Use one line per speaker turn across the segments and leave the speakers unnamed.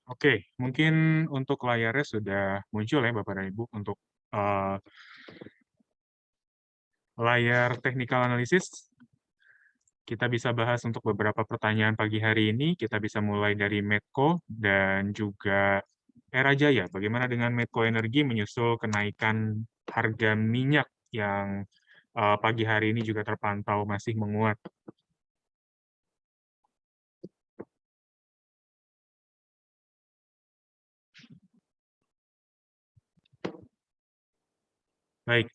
Oke, mungkin untuk layarnya sudah muncul ya Bapak dan Ibu untuk eh, layar technical analysis. Kita bisa bahas untuk beberapa pertanyaan pagi hari ini. Kita bisa mulai dari Medco dan juga Era Jaya. Bagaimana dengan Medco Energi menyusul kenaikan harga minyak yang pagi hari ini juga terpantau masih menguat. Baik,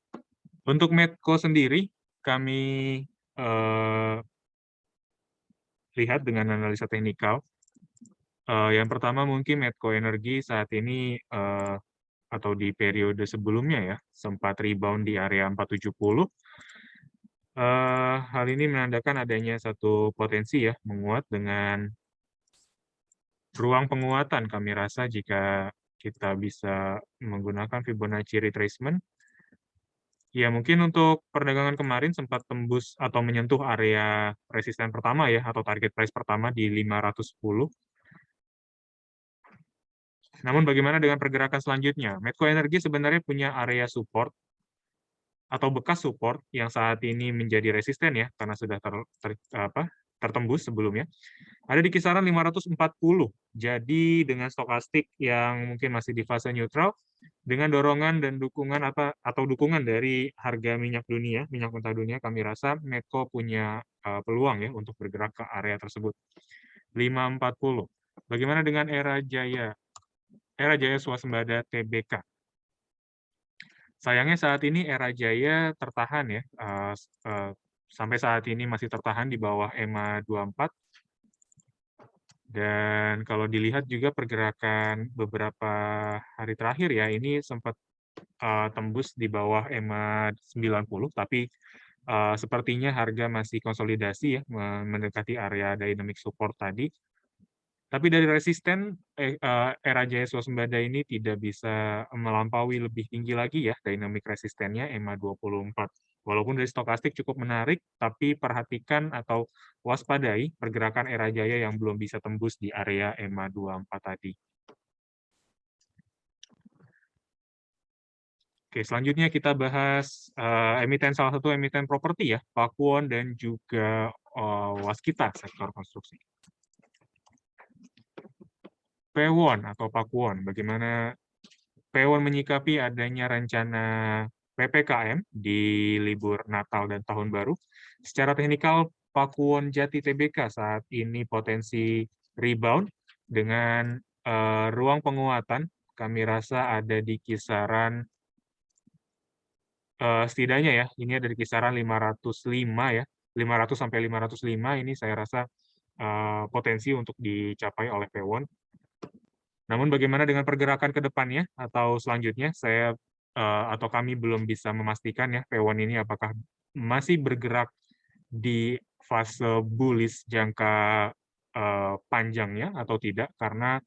untuk Medco sendiri, kami eh, lihat dengan analisa teknikal. Yang pertama mungkin Medco Energi saat ini atau di periode sebelumnya ya sempat rebound di area 470. Hal ini menandakan adanya satu potensi ya menguat dengan ruang penguatan kami rasa jika kita bisa menggunakan Fibonacci retracement. Ya, mungkin untuk perdagangan kemarin sempat tembus atau menyentuh area resisten pertama ya, atau target price pertama di 510. Namun bagaimana dengan pergerakan selanjutnya? Medco Energi sebenarnya punya area support atau bekas support yang saat ini menjadi resisten ya, karena sudah tertembus sebelumnya. Ada di kisaran 540. Jadi dengan stokastik yang mungkin masih di fase neutral, dengan dorongan dan dukungan atau dukungan dari harga minyak dunia, minyak mentah dunia, kami rasa Medco punya peluang ya untuk bergerak ke area tersebut. 540. Bagaimana dengan Era Jaya? Era Jaya Swasembada TBK. Sayangnya saat ini Era Jaya tertahan ya, sampai saat ini masih tertahan di bawah EMA 24. Dan kalau dilihat juga pergerakan beberapa hari terakhir ya, ini sempat tembus di bawah EMA 90, tapi sepertinya harga masih konsolidasi ya, mendekati area dynamic support tadi. Tapi dari resisten, Era Jaya Swasembada ini tidak bisa melampaui lebih tinggi lagi ya dynamic resistennya EMA 24. Walaupun dari stokastik cukup menarik, tapi perhatikan atau waspadai pergerakan Era Jaya yang belum bisa tembus di area EMA 24 tadi. Oke, selanjutnya kita bahas salah satu emiten properti ya, Pakuwon dan juga Waskita sektor konstruksi. Pewon atau Pakuwon, bagaimana Pewon menyikapi adanya rencana PPKM di libur Natal dan Tahun Baru? Secara teknikal, Pakuwon Jati TBK saat ini potensi rebound dengan ruang penguatan, kami rasa ada di kisaran setidaknya ya, ini ada di kisaran 505 ya, 500 sampai 505 ini saya rasa potensi untuk dicapai oleh Pewon. Namun bagaimana dengan pergerakan ke depannya atau selanjutnya, saya atau kami belum bisa memastikan ya Pewon ini apakah masih bergerak di fase bullish jangka panjangnya atau tidak, karena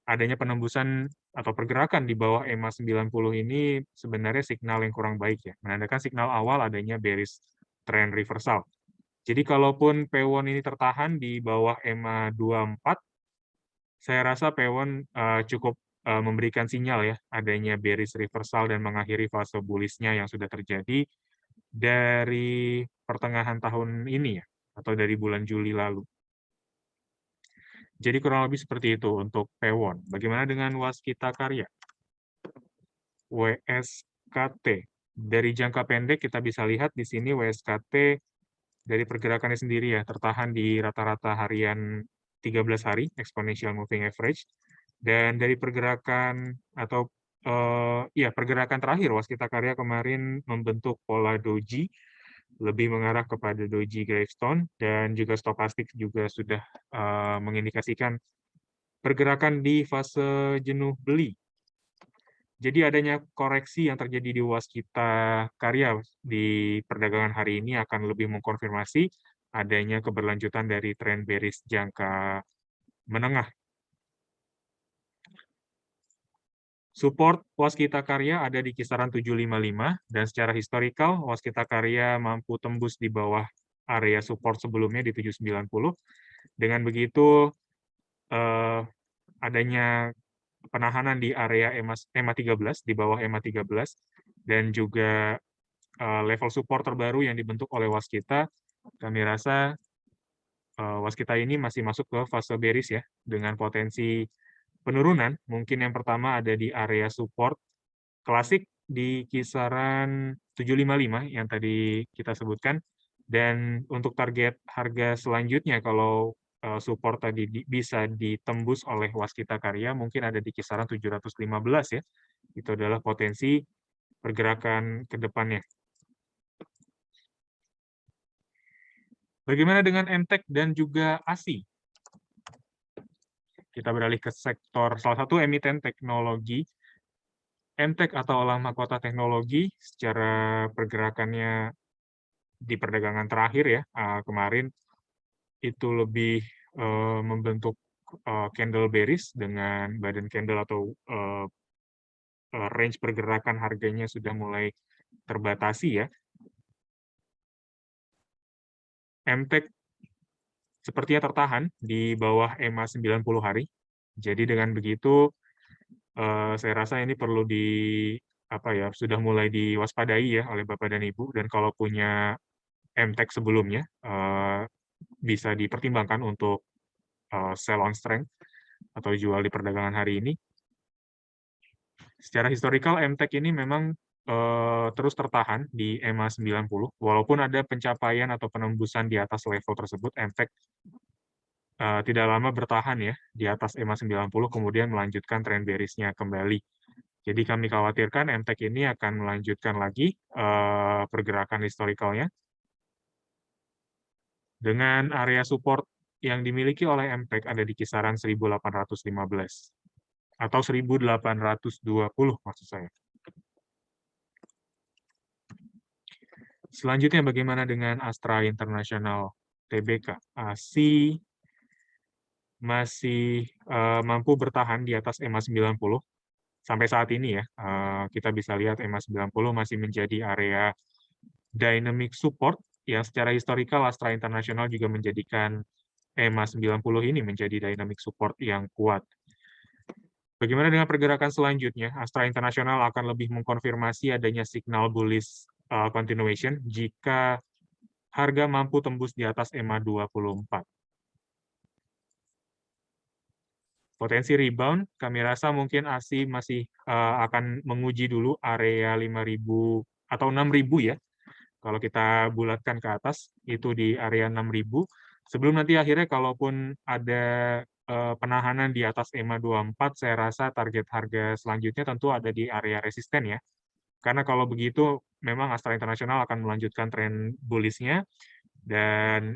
adanya penembusan atau pergerakan di bawah EMA 90 ini sebenarnya signal yang kurang baik ya, menandakan signal awal adanya bearish trend reversal. Jadi kalaupun Pewon ini tertahan di bawah EMA 24, saya rasa Pewon cukup memberikan sinyal ya adanya bearish reversal dan mengakhiri fase bullish-nya yang sudah terjadi dari pertengahan tahun ini ya, atau dari bulan Juli lalu. Jadi kurang lebih seperti itu untuk Pewon. Bagaimana dengan Waskita Karya? WSKT. Dari jangka pendek kita bisa lihat di sini WSKT dari pergerakannya sendiri ya, tertahan di rata-rata harian 13 hari, exponential moving average. Dan dari pergerakan atau pergerakan terakhir Waskita Karya kemarin membentuk pola doji, lebih mengarah kepada doji gravestone, dan juga stokastik juga sudah mengindikasikan pergerakan di fase jenuh beli. Jadi adanya koreksi yang terjadi di Waskita Karya di perdagangan hari ini akan lebih mengkonfirmasi adanya keberlanjutan dari tren bearish jangka menengah. Support Waskita Karya ada di kisaran 755, dan secara historikal Waskita Karya mampu tembus di bawah area support sebelumnya di 790. Dengan begitu, adanya penahanan di area EMA 13, di bawah EMA 13, dan juga level support terbaru yang dibentuk oleh waskita, kami rasa waskita ini masih masuk ke fase bearish ya, dengan potensi penurunan. Mungkin yang pertama ada di area support klasik di kisaran 755 yang tadi kita sebutkan, dan untuk target harga selanjutnya kalau support tadi bisa ditembus oleh waskita karya mungkin ada di kisaran 715 ya. Itu adalah potensi pergerakan ke depannya. Bagaimana dengan MTEK dan juga ASI? Kita beralih ke sektor salah satu emiten teknologi. MTEK atau olah mahkota teknologi secara pergerakannya di perdagangan terakhir ya, kemarin itu lebih membentuk candle bearish dengan badan candle atau range pergerakan harganya sudah mulai terbatasi ya. MTEK sepertinya tertahan di bawah EMA 90 hari. Jadi dengan begitu saya rasa ini perlu sudah mulai diwaspadai ya oleh Bapak dan Ibu, dan kalau punya MTEK sebelumnya bisa dipertimbangkan untuk sell on strength atau jual di perdagangan hari ini. Secara historikal MTEK ini memang terus tertahan di EMA 90, walaupun ada pencapaian atau penembusan di atas level tersebut, MTEK tidak lama bertahan ya di atas EMA 90, kemudian melanjutkan tren bearish-nya kembali. Jadi kami khawatirkan MTEK ini akan melanjutkan lagi pergerakan historikalnya dengan area support yang dimiliki oleh MTEK ada di kisaran 1815 atau 1820 maksud saya. Selanjutnya bagaimana dengan Astra International Tbk? ASI masih mampu bertahan di atas EMA 90 sampai saat ini ya. Kita bisa lihat EMA 90 masih menjadi area dynamic support yang secara historikal Astra International juga menjadikan EMA 90 ini menjadi dynamic support yang kuat. Bagaimana dengan pergerakan selanjutnya? Astra International akan lebih mengkonfirmasi adanya signal bullish continuation jika harga mampu tembus di atas EMA 24. Potensi rebound, kami rasa mungkin ASI masih akan menguji dulu area 5.000 atau 6.000 ya. Kalau kita bulatkan ke atas, itu di area 6.000. Sebelum nanti akhirnya kalaupun ada penahanan di atas EMA 24, saya rasa target harga selanjutnya tentu ada di area resisten ya. Karena kalau begitu, memang Astra International akan melanjutkan tren bullish-nya, dan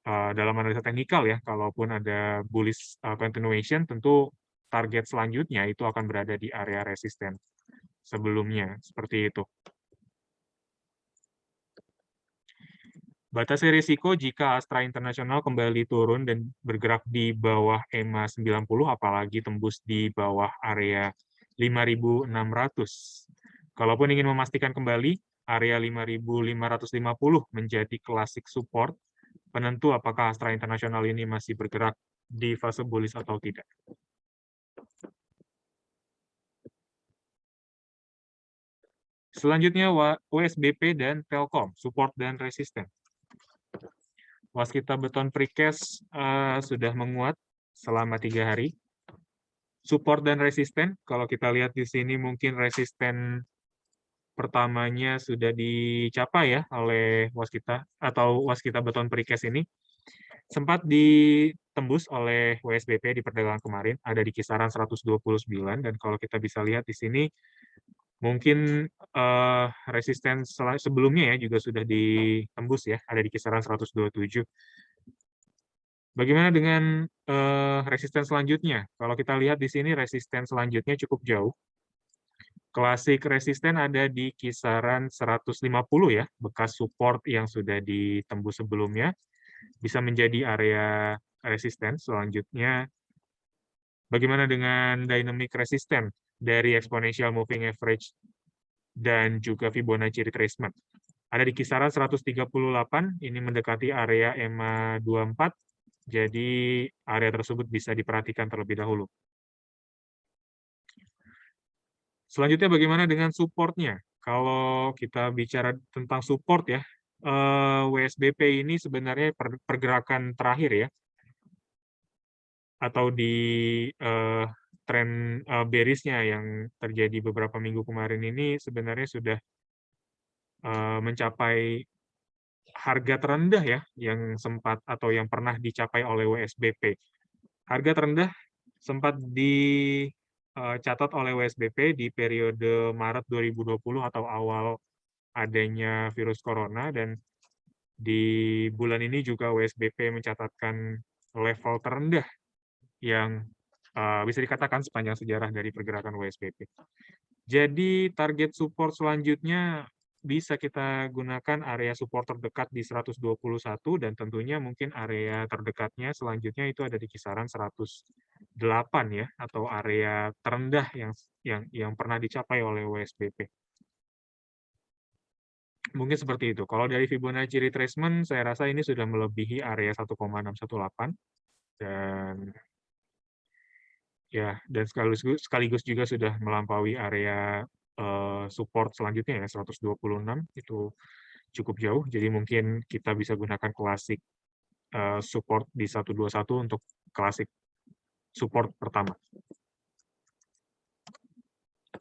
dalam analisa teknikal ya, kalaupun ada bullish continuation, tentu target selanjutnya itu akan berada di area resisten sebelumnya, seperti itu. Batas risiko jika Astra International kembali turun dan bergerak di bawah EMA 90, apalagi tembus di bawah area 5.600. Kalaupun ingin memastikan kembali, area 5.550 menjadi klasik support, penentu apakah Astra International ini masih bergerak di fase bullish atau tidak. Selanjutnya, WSBP dan Telkom, support dan resisten. Waskita Beton Precast sudah menguat selama 3 hari. Support dan resisten, kalau kita lihat di sini mungkin resisten pertamanya sudah dicapai ya oleh Waskita atau Waskita Beton Precast ini. Sempat ditembus oleh WSBP di perdagangan kemarin, ada di kisaran 129, dan kalau kita bisa lihat di sini, mungkin resisten sebelumnya ya juga sudah ditembus ya, ada di kisaran 127. Bagaimana dengan resisten selanjutnya? Kalau kita lihat di sini, resisten selanjutnya cukup jauh. Klasik resisten ada di kisaran 150 ya, bekas support yang sudah ditembus sebelumnya. Bisa menjadi area resisten selanjutnya. Bagaimana dengan dynamic resisten dari exponential moving average dan juga Fibonacci retracement? Ada di kisaran 138, ini mendekati area EMA 24, Jadi area tersebut bisa diperhatikan terlebih dahulu. Selanjutnya bagaimana dengan support-nya? Kalau kita bicara tentang support ya, WSBP ini sebenarnya pergerakan terakhir ya, atau di tren bearish-nya yang terjadi beberapa minggu kemarin ini sebenarnya sudah mencapai harga terendah ya, yang sempat atau yang pernah dicapai oleh WSBP. Harga terendah sempat dicatat oleh WSBP di periode Maret 2020 atau awal adanya virus corona, dan di bulan ini juga WSBP mencatatkan level terendah yang bisa dikatakan sepanjang sejarah dari pergerakan WSBP. Jadi target support selanjutnya bisa kita gunakan area support terdekat di 121, dan tentunya mungkin area terdekatnya selanjutnya itu ada di kisaran 108 ya, atau area terendah yang pernah dicapai oleh WSBP. Mungkin seperti itu. Kalau dari Fibonacci retracement, saya rasa ini sudah melebihi area 1,618, dan ya, dan sekaligus juga sudah melampaui area support selanjutnya ya, 126, itu cukup jauh. Jadi mungkin kita bisa gunakan klasik support di 121 untuk klasik support pertama.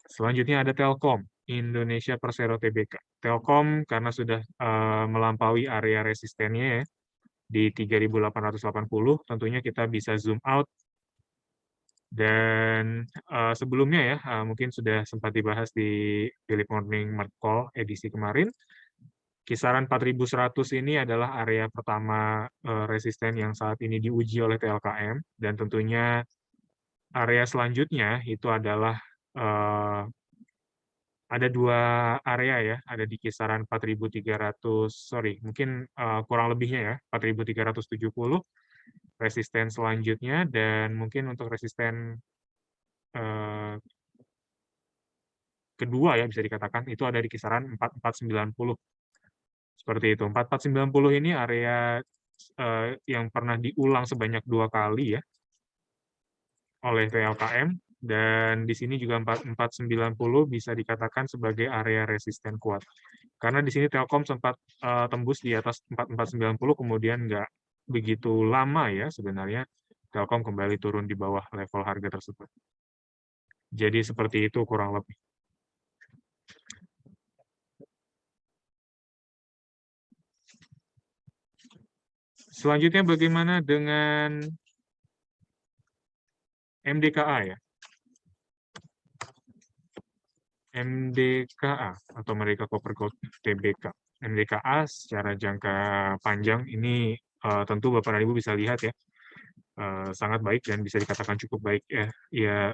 Selanjutnya ada Telkom, Indonesia Persero Tbk. Telkom karena sudah melampaui area resistennya ya, di 3.880, tentunya kita bisa zoom out. Dan sebelumnya ya, mungkin sudah sempat dibahas di Philip Morning Market Call edisi kemarin, kisaran 4.100 ini adalah area pertama resisten yang saat ini diuji oleh TLKM, dan tentunya area selanjutnya itu adalah ada dua area ya, ada di kisaran 4.300, sorry, mungkin kurang lebihnya ya, 4.370 resisten selanjutnya, dan mungkin untuk resisten kedua ya bisa dikatakan itu ada di kisaran 4.490. Seperti itu. 4.490 ini area yang pernah diulang sebanyak 2 kali ya oleh TLKM, dan di sini juga 4.490 bisa dikatakan sebagai area resisten kuat. Karena di sini Telkom sempat tembus di atas 4.490, kemudian nggak begitu lama ya sebenarnya Telkom kembali turun di bawah level harga tersebut. Jadi seperti itu kurang lebih. Selanjutnya bagaimana dengan MDKA ya? MDKA atau Amerika Copper Gold Tbk. MDKA secara jangka panjang ini tentu Bapak dan Ibu bisa lihat ya, sangat baik dan bisa dikatakan cukup baik ya. Ya,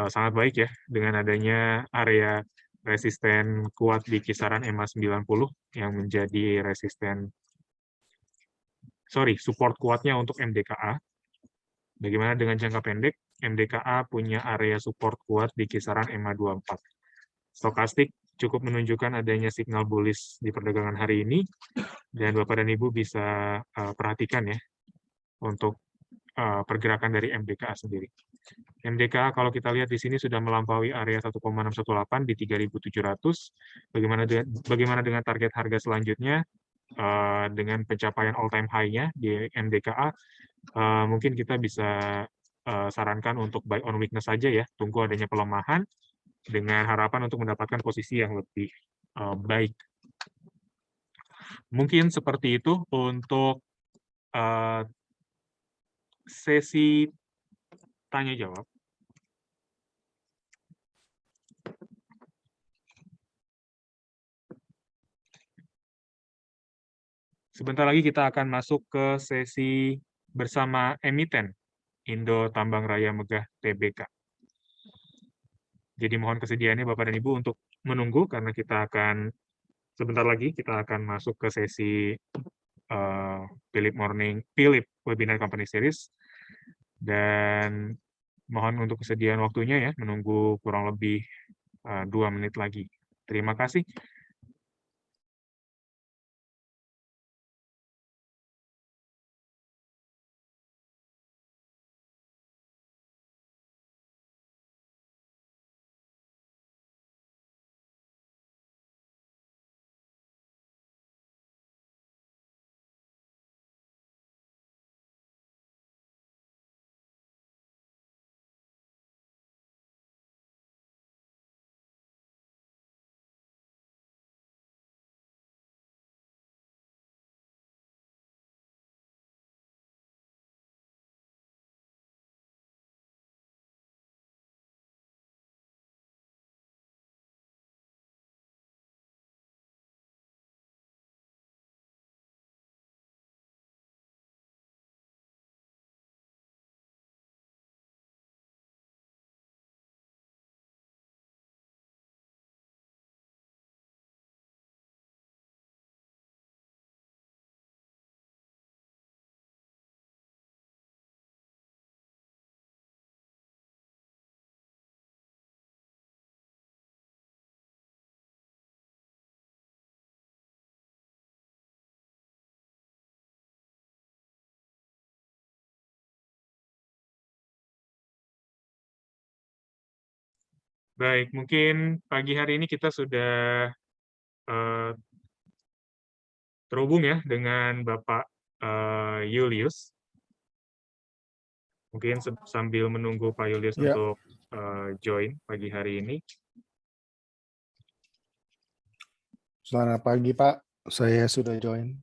sangat baik ya dengan adanya area resisten kuat di kisaran EMA 90 yang menjadi support kuatnya untuk MDKA. Bagaimana dengan jangka pendek? MDKA punya area support kuat di kisaran EMA 24. Stokastik cukup menunjukkan adanya signal bullish di perdagangan hari ini, dan Bapak dan Ibu bisa perhatikan ya untuk pergerakan dari MDKA sendiri. MDKA kalau kita lihat di sini sudah melampaui area 1,618 di 3.700. Bagaimana dengan target harga selanjutnya? Dengan pencapaian all time high-nya di MDKA, mungkin kita bisa sarankan untuk buy on weakness saja ya, tunggu adanya pelemahan dengan harapan untuk mendapatkan posisi yang lebih baik. Mungkin seperti itu untuk sesi tanya jawab. Sebentar lagi kita akan masuk ke sesi bersama emiten Indo Tambang Raya Megah Tbk. Jadi mohon kesediaannya Bapak dan Ibu untuk menunggu karena kita akan sebentar lagi kita akan masuk ke sesi Philip Webinar Company Series, dan mohon untuk kesediaan waktunya ya, menunggu kurang lebih 2 menit lagi. Terima kasih. Baik, mungkin pagi hari ini kita sudah terhubung ya dengan Bapak Julius. Mungkin sambil menunggu Pak Julius
Ya,
untuk join pagi hari ini.
selamat pagi Pak. Saya sudah join.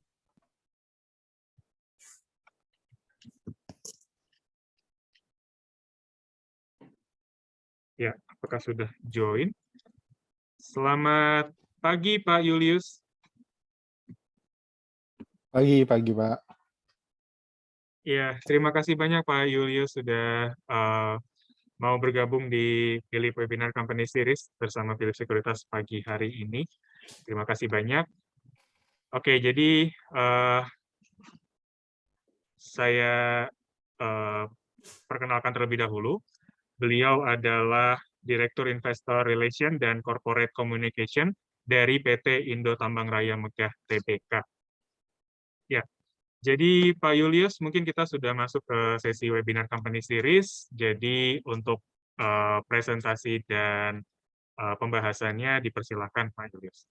Ya, apakah sudah join? Selamat pagi Pak Julius.
Pagi Pak.
Ya, terima kasih banyak Pak Julius sudah mau bergabung di Philip Webinar Company Series bersama Philip Sekuritas pagi hari ini. Terima kasih banyak. Oke, jadi saya perkenalkan terlebih dahulu. Beliau adalah Direktur Investor Relation dan Corporate Communication dari PT Indo Tambang Raya Megah Tbk. Ya, jadi Pak Julius, mungkin kita sudah masuk ke sesi webinar Company Series. Jadi untuk presentasi dan pembahasannya dipersilakan Pak Julius.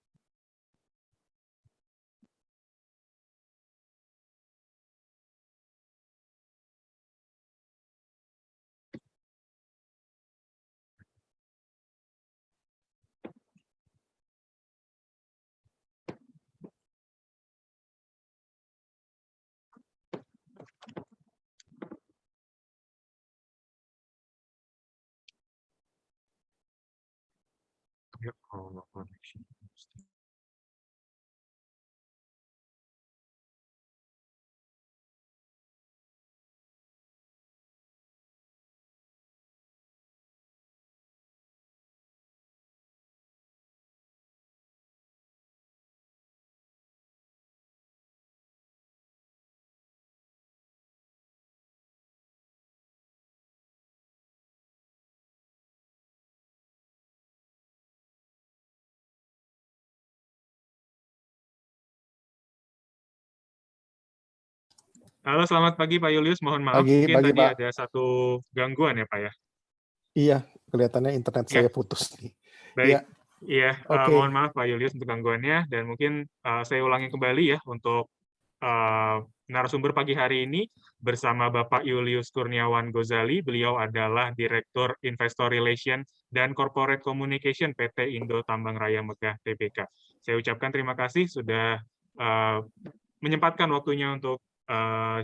Ya, kalau connection. Halo, selamat pagi Pak Julius. Mohon maaf, mungkin
Pagi
tadi
Pak.
ada satu gangguan ya Pak ya.
Iya, kelihatannya internet
Ya,
saya putus nih.
baik.
Ya,
Iya,
oke.
mohon maaf Pak Julius untuk gangguannya dan mungkin saya ulangi kembali ya untuk narasumber pagi hari ini bersama Bapak Julius Kurniawan Gozali. Beliau adalah Direktur Investor Relation dan Corporate Communication PT Indo Tambang Raya Megah Tbk. Saya ucapkan terima kasih sudah uh, menyempatkan waktunya untuk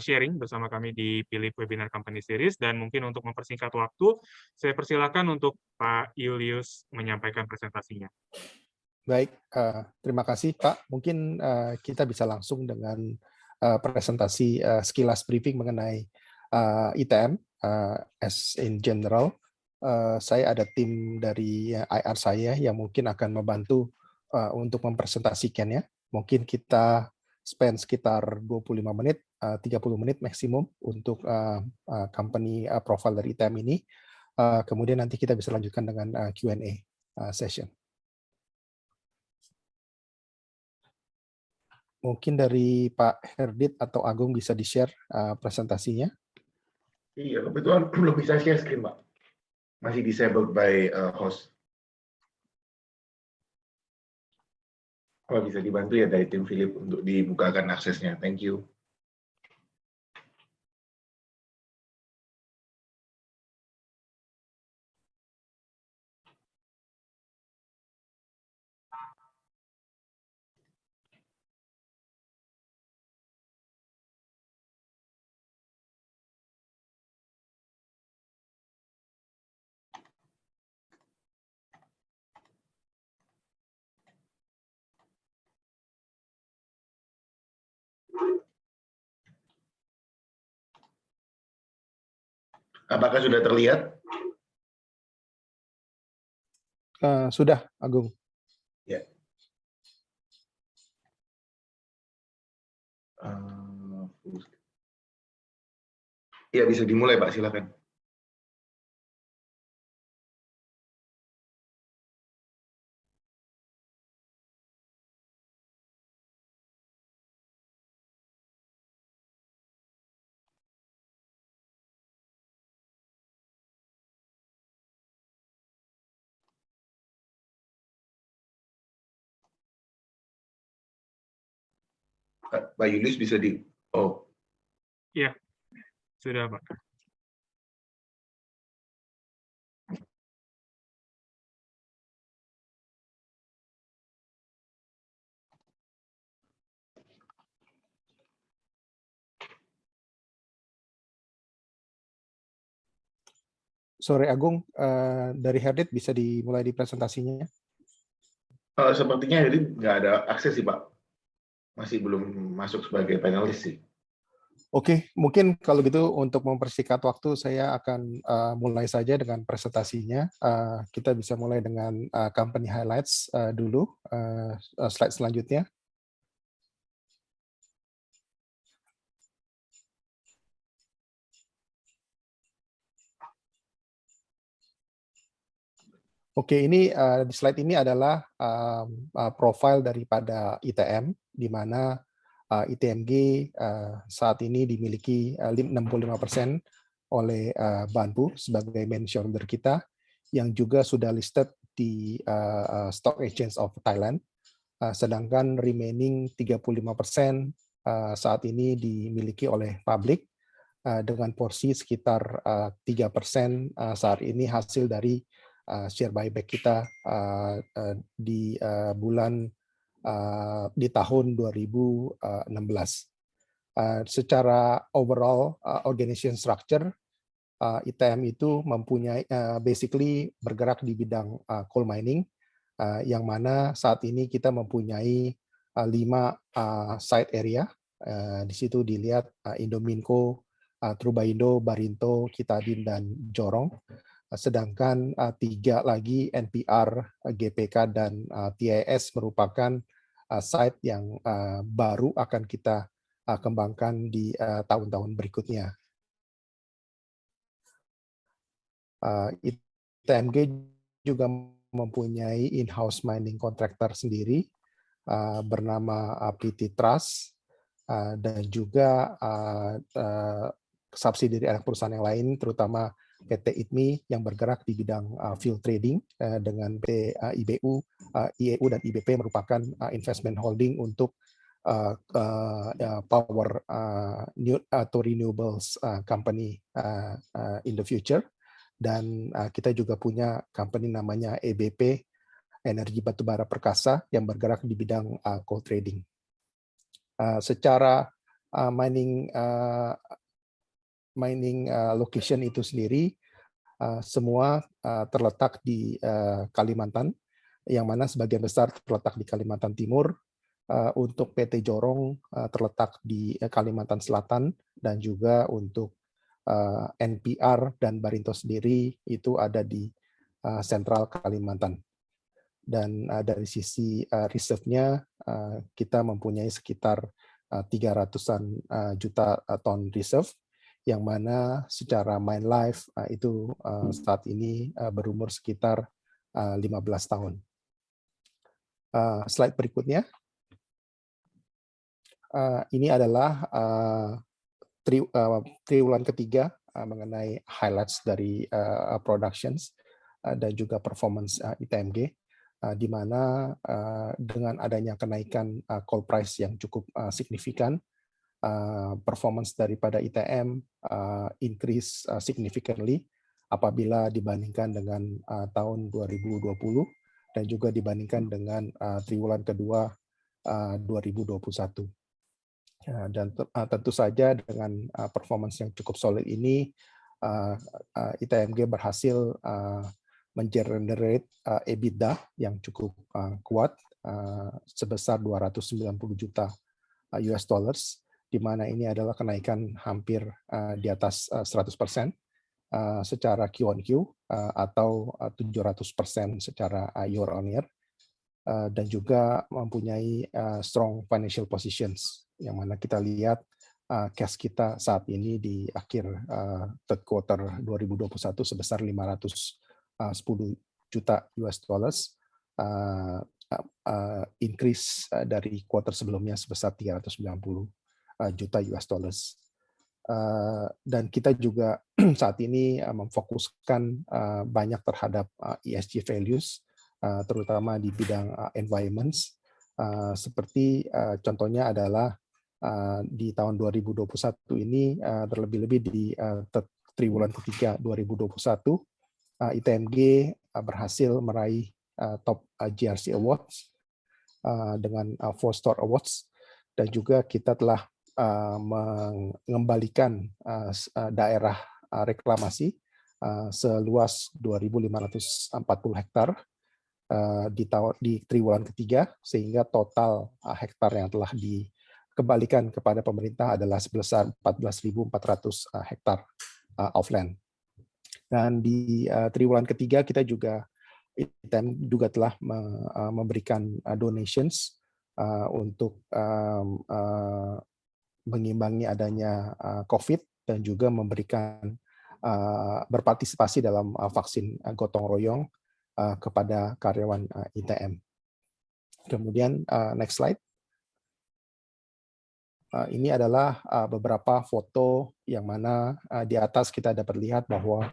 sharing bersama kami di Philip Webinar Company Series dan mungkin untuk mempersingkat waktu, saya persilakan untuk Pak Julius menyampaikan presentasinya.
Baik, terima kasih Pak. Mungkin kita bisa langsung dengan presentasi sekilas briefing mengenai ITM as in general. Saya ada tim dari IR saya yang mungkin akan membantu untuk mempresentasikannya. Mungkin kita spend sekitar 25 menit, 30 menit maksimum untuk company profile dari ITM ini. Kemudian nanti kita bisa lanjutkan dengan Q&A session. Mungkin dari Pak Herdit atau Agung bisa di-share presentasinya.
Iya, kebetulan belum bisa share screen, Pak. Masih disabled by host. Kalau bisa dibantu ya dari tim Philip untuk dibukakan aksesnya. Thank you. Apakah sudah terlihat?
Sudah, Agung.
Ya. Uh, ya, bisa dimulai, Pak. Silakan. Pak Julius bisa di... Oh,
Iya, sudah Pak.
Sore Agung, dari Herdit bisa dimulai di presentasinya.
sepertinya jadi nggak ada akses sih Pak. Masih belum masuk sebagai panelis sih.
Oke, mungkin kalau gitu untuk mempersingkat waktu, saya akan mulai saja dengan presentasinya. Kita bisa mulai dengan company highlights dulu, slide selanjutnya. Oke, ini di slide ini adalah profil daripada ITM, di mana ITMG saat ini dimiliki 65% oleh Banpu sebagai main shareholder kita, yang juga sudah listed di Stock Exchange of Thailand, sedangkan remaining 35% saat ini dimiliki oleh publik, dengan porsi sekitar 3% saat ini hasil dari share buyback kita di di tahun 2016. Secara overall organization structure, ITM itu mempunyai basically bergerak di bidang coal mining, yang mana saat ini kita mempunyai 5 site area. Di situ dilihat Indominco, Trubaindo, Barinto, Kitadin, dan Jorong. Sedangkan 3 lagi NPR, GPK, dan TIS merupakan site yang baru akan kita kembangkan di tahun-tahun berikutnya. ITMG juga mempunyai in-house mining contractor sendiri bernama PT Trust, dan juga subsidiary anak perusahaan yang lain, terutama PT ITMI yang bergerak di bidang field trading, dengan PT IBU, IEU, dan IBP merupakan investment holding untuk power atau renewables company in the future. Dan kita juga punya company namanya EBP, Energi Batubara Perkasa, yang bergerak di bidang coal trading. Secara mining location itu sendiri, semua terletak di Kalimantan, yang mana sebagian besar terletak di Kalimantan Timur. Untuk PT Jorong terletak di Kalimantan Selatan, dan juga untuk NPR dan Barinto sendiri itu ada di sentral Kalimantan. Dan dari sisi reserve-nya, kita mempunyai sekitar 300-an juta ton reserve, yang mana secara mine life itu saat ini berumur sekitar 15 tahun. Slide berikutnya. Ini adalah triwulan ketiga mengenai highlights dari productions dan juga performance ITMG, di mana dengan adanya kenaikan coal price yang cukup signifikan, performance daripada ITM increase significantly apabila dibandingkan dengan tahun 2020, dan juga dibandingkan dengan triwulan kedua 2021. Dan tentu saja dengan performance yang cukup solid ini, ITMG berhasil mengenerate EBITDA yang cukup kuat sebesar 290 juta US dollars, di mana ini adalah kenaikan hampir di atas 100% secara Q-on-Q, atau 700% secara year on year, dan juga mempunyai strong financial positions, yang mana kita lihat cash kita saat ini di akhir third quarter 2021 sebesar 510 juta US dollars, increase dari quarter sebelumnya sebesar 390 juta US dollars. Dan kita juga saat ini memfokuskan banyak terhadap ESG values, terutama di bidang environments, seperti contohnya adalah di tahun 2021 ini, terlebih-lebih di triwulan ketiga 2021, ITMG berhasil meraih top GRC Awards dengan 4-star Awards, dan juga kita telah mengembalikan daerah reklamasi seluas 2.540 hektar di triwulan ketiga, sehingga total hektar yang telah dikembalikan kepada pemerintah adalah sebesar 14.400 hektar of land. Dan di triwulan ketiga kita juga ITM juga telah memberikan donations untuk mengimbangi adanya COVID, dan juga memberikan berpartisipasi dalam vaksin gotong royong kepada karyawan ITM. Kemudian next slide. Ini adalah beberapa foto yang mana di atas kita dapat lihat bahwa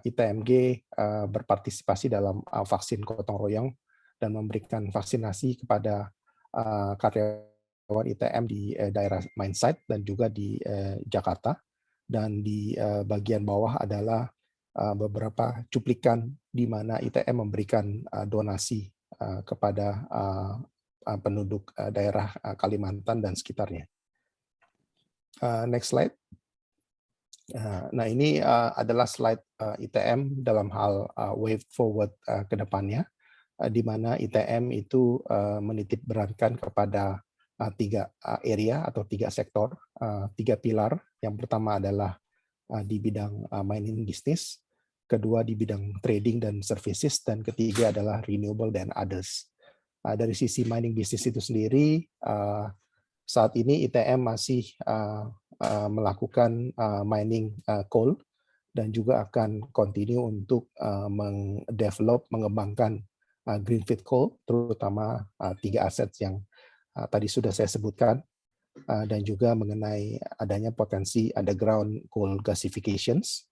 ITMG berpartisipasi dalam vaksin gotong royong dan memberikan vaksinasi kepada karyawan ITM di daerah mine site dan juga di Jakarta. Dan di bagian bawah adalah beberapa cuplikan di mana ITM memberikan donasi kepada penduduk daerah Kalimantan dan sekitarnya. Next slide. Nah, ini adalah slide ITM dalam hal way forward ke depannya, di mana ITM itu menitip beratkan kepada 3 area atau 3 sektor, 3 pilar. Yang pertama adalah di bidang mining business, kedua di bidang trading dan services, dan ketiga adalah renewable dan others. Dari sisi mining business itu sendiri, saat ini ITM masih melakukan mining coal, dan juga akan continue untuk mengembangkan greenfield coal, terutama 3 aset yang tadi sudah saya sebutkan, dan juga mengenai adanya potensi underground coal gasifications.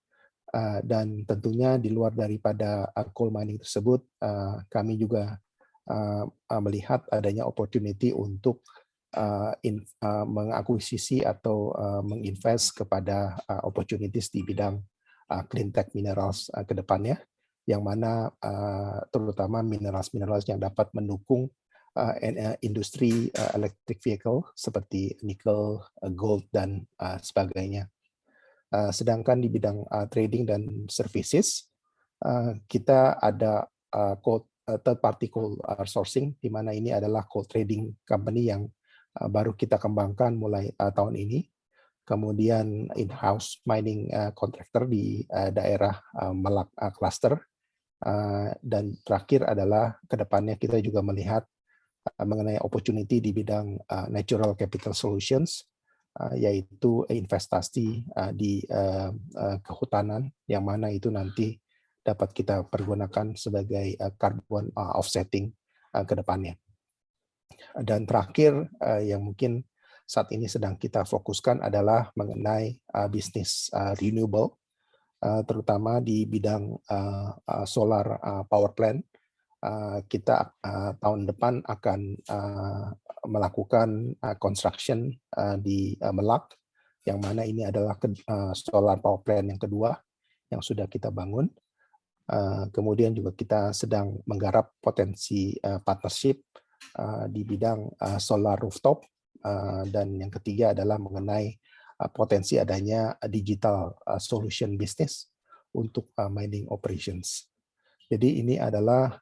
Dan tentunya di luar daripada coal mining tersebut, kami juga melihat adanya opportunity untuk mengakuisisi atau menginvest kepada opportunities di bidang clean tech minerals ke depannya, yang mana terutama minerals yang dapat mendukung industri electric vehicle seperti nickel, gold, dan sebagainya. Sedangkan di bidang trading dan services, kita ada third party coal sourcing, di mana ini adalah coal trading company yang baru kita kembangkan mulai tahun ini. Kemudian in-house mining contractor di daerah Melak cluster. Dan terakhir adalah kedepannya kita juga melihat mengenai opportunity di bidang natural capital solutions, yaitu investasi di kehutanan, yang mana itu nanti dapat kita pergunakan sebagai carbon offsetting ke depannya. Dan terakhir yang mungkin saat ini sedang kita fokuskan adalah mengenai bisnis renewable, terutama di bidang solar power plant. Kita tahun depan akan melakukan construction di Melak, yang mana ini adalah solar power plant yang kedua yang sudah kita bangun. Kemudian juga kita sedang menggarap potensi partnership di bidang solar rooftop, dan yang ketiga adalah mengenai potensi adanya digital solution business untuk mining operations. Jadi ini adalah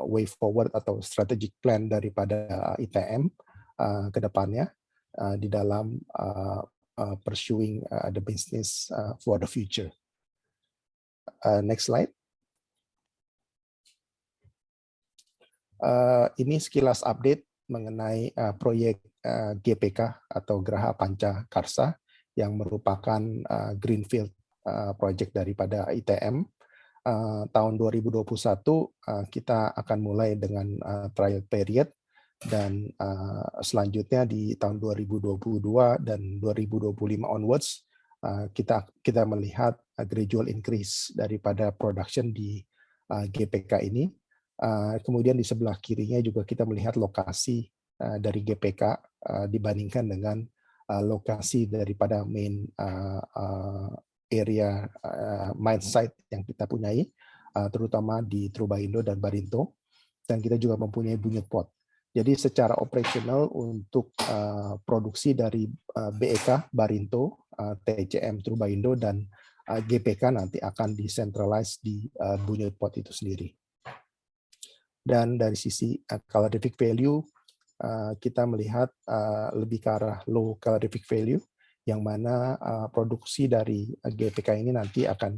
way forward atau strategic plan daripada ITM ke depannya di dalam pursuing the business for the future. Next slide. Ini sekilas update mengenai proyek GPK atau Graha Panca Karsa, yang merupakan greenfield project daripada ITM. Tahun 2021 kita akan mulai dengan trial period, dan selanjutnya di tahun 2022 dan 2025 onwards kita melihat gradual increase daripada production di GPK ini. Kemudian di sebelah kirinya juga kita melihat lokasi dari GPK dibandingkan dengan lokasi daripada main area mine site yang kita punyai, terutama di Truba-Indo dan Barinto, dan kita juga mempunyai Bunyut Port. Jadi secara operasional untuk produksi dari BEK Barinto, TCM Truba-Indo, dan GPK nanti akan decentralized di Bunyut Port itu sendiri. Dan dari sisi calorific value, kita melihat lebih ke arah low calorific value, yang mana produksi dari GPK ini nanti akan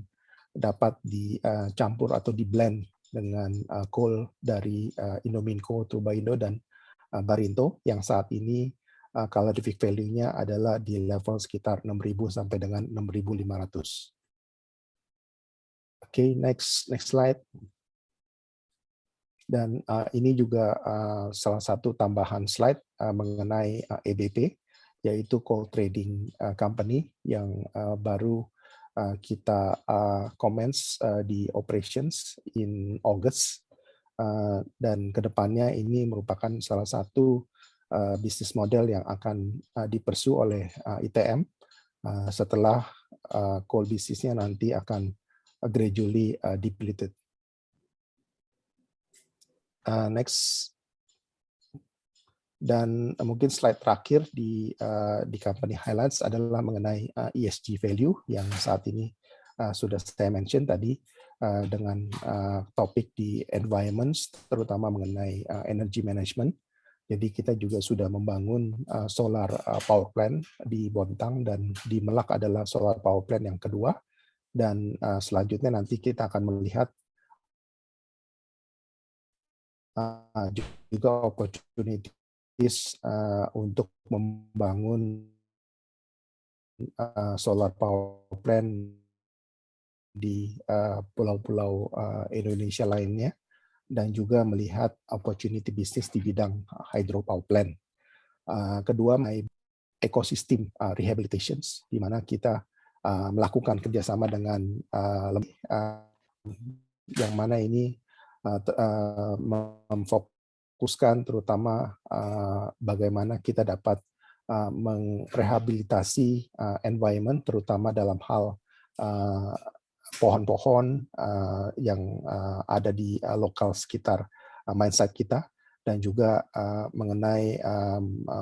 dapat dicampur atau di-blend dengan coal dari Indominco, Truba-Indo, dan Barinto, yang saat ini calorific value-nya adalah di level sekitar 6.000 sampai dengan 6.500. Oke, next slide. Dan ini juga salah satu tambahan slide mengenai EBP, yaitu Coal Trading Company yang baru kita commence di operations in August, dan kedepannya ini merupakan salah satu bisnis model yang akan dipursue oleh ITM setelah coal bisnisnya nanti akan gradually depleted. Next. Dan mungkin slide terakhir di company highlights adalah mengenai ESG value yang saat ini sudah saya mention tadi, dengan topik di environments, terutama mengenai energy management. Jadi kita juga sudah membangun solar power plant di Bontang, dan di Melak adalah solar power plant yang kedua. Dan selanjutnya nanti kita akan melihat juga opportunities untuk membangun solar power plant di pulau-pulau Indonesia lainnya, dan juga melihat opportunity bisnis di bidang hydro power plant. Kedua, ekosistem rehabilitations, di mana kita melakukan kerjasama dengan yang mana ini memfokuskan terutama bagaimana kita dapat merehabilitasi environment, terutama dalam hal pohon-pohon yang ada di lokal sekitar mine site kita, dan juga mengenai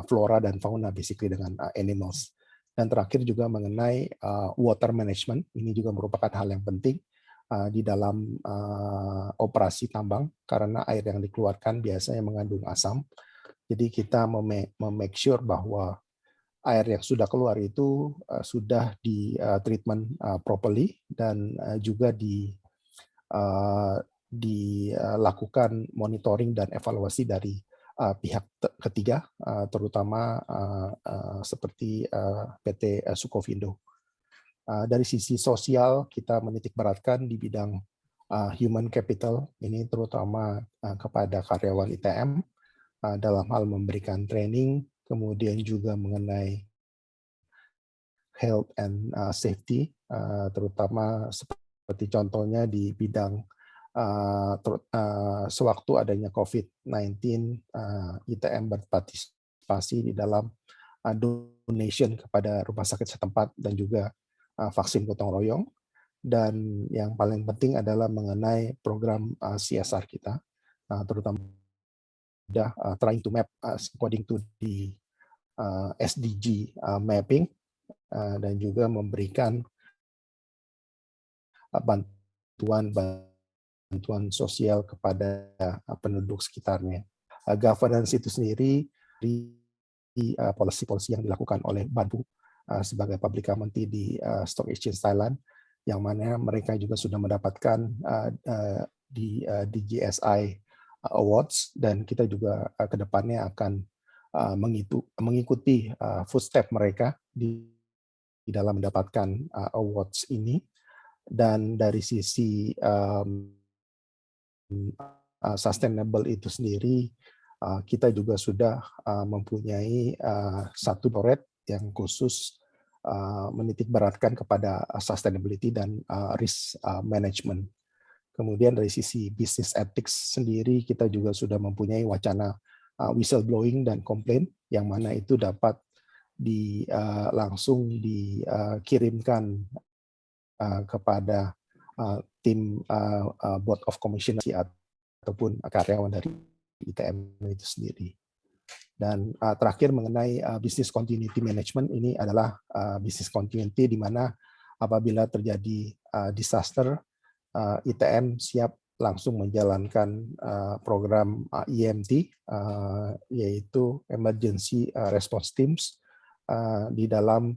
flora dan fauna basically dengan animals. Dan terakhir juga mengenai water management, ini juga merupakan hal yang penting di dalam operasi tambang, karena air yang dikeluarkan biasanya mengandung asam. Jadi kita make sure bahwa air yang sudah keluar itu sudah di treatment properly, dan juga dilakukan monitoring dan evaluasi dari pihak ketiga, terutama seperti PT Sukovindo. Dari sisi sosial, kita menitikberatkan di bidang human capital, ini terutama kepada karyawan ITM dalam hal memberikan training, kemudian juga mengenai health and safety, terutama seperti contohnya di bidang sewaktu adanya COVID-19, ITM berpartisipasi di dalam donation kepada rumah sakit setempat dan juga vaksin gotong royong. Dan yang paling penting adalah mengenai program CSR kita, terutama trying to map according to the SDG mapping, dan juga memberikan bantuan sosial kepada penduduk sekitarnya. Governance itu sendiri di policy-policy yang dilakukan oleh Banpu sebagai public company di Stock Exchange Thailand, yang mana mereka juga sudah mendapatkan di DJSI Awards, dan kita juga ke depannya akan mengikuti footstep mereka di dalam mendapatkan awards ini. Dan dari sisi sustainable itu sendiri, kita juga sudah mempunyai satu direktorat yang khusus menitikberatkan kepada sustainability dan risk management. Kemudian dari sisi business ethics sendiri, kita juga sudah mempunyai wacana whistleblowing dan komplain, yang mana itu dapat langsung dikirimkan kepada tim Board of Commissioners ataupun karyawan dari ITM itu sendiri. Dan terakhir mengenai business continuity management, ini adalah business continuity di mana apabila terjadi disaster, ITM siap langsung menjalankan program EMT, yaitu Emergency Response Teams, di dalam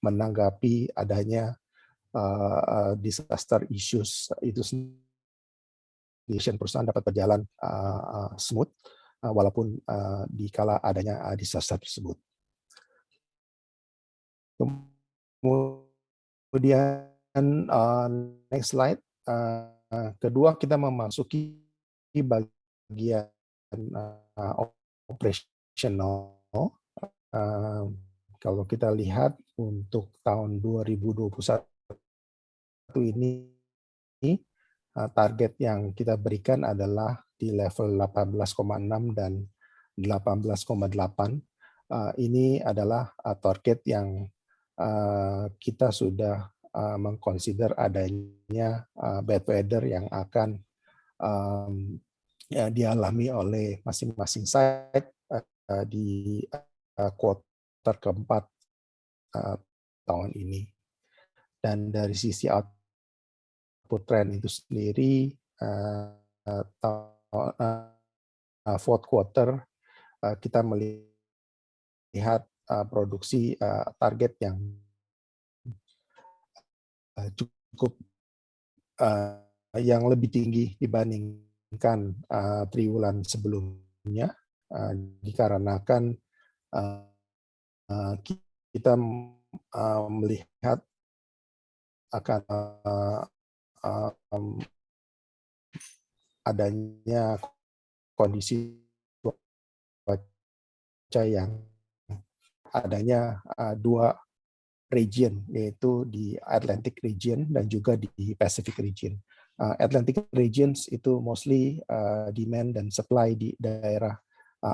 menanggapi adanya disaster issues itu sendiri. Perusahaan dapat berjalan smooth walaupun dikala adanya disaster tersebut. Kemudian next slide. Kedua, kita memasuki bagian operational. Kalau kita lihat untuk tahun 2021 ini, target yang kita berikan adalah di level 18,6 dan 18,8. Ini adalah target yang kita sudah mengconsider adanya bad weather yang akan dialami oleh masing-masing site di kuartal keempat tahun ini. Dan dari sisi output trend itu sendiri, fourth quarter kita melihat produksi target yang cukup yang lebih tinggi dibandingkan triwulan sebelumnya, dikarenakan kita melihat akan adanya kondisi cuaca yang adanya dua region, yaitu di Atlantic region dan juga di Pacific region. Atlantic regions itu mostly demand dan supply di daerah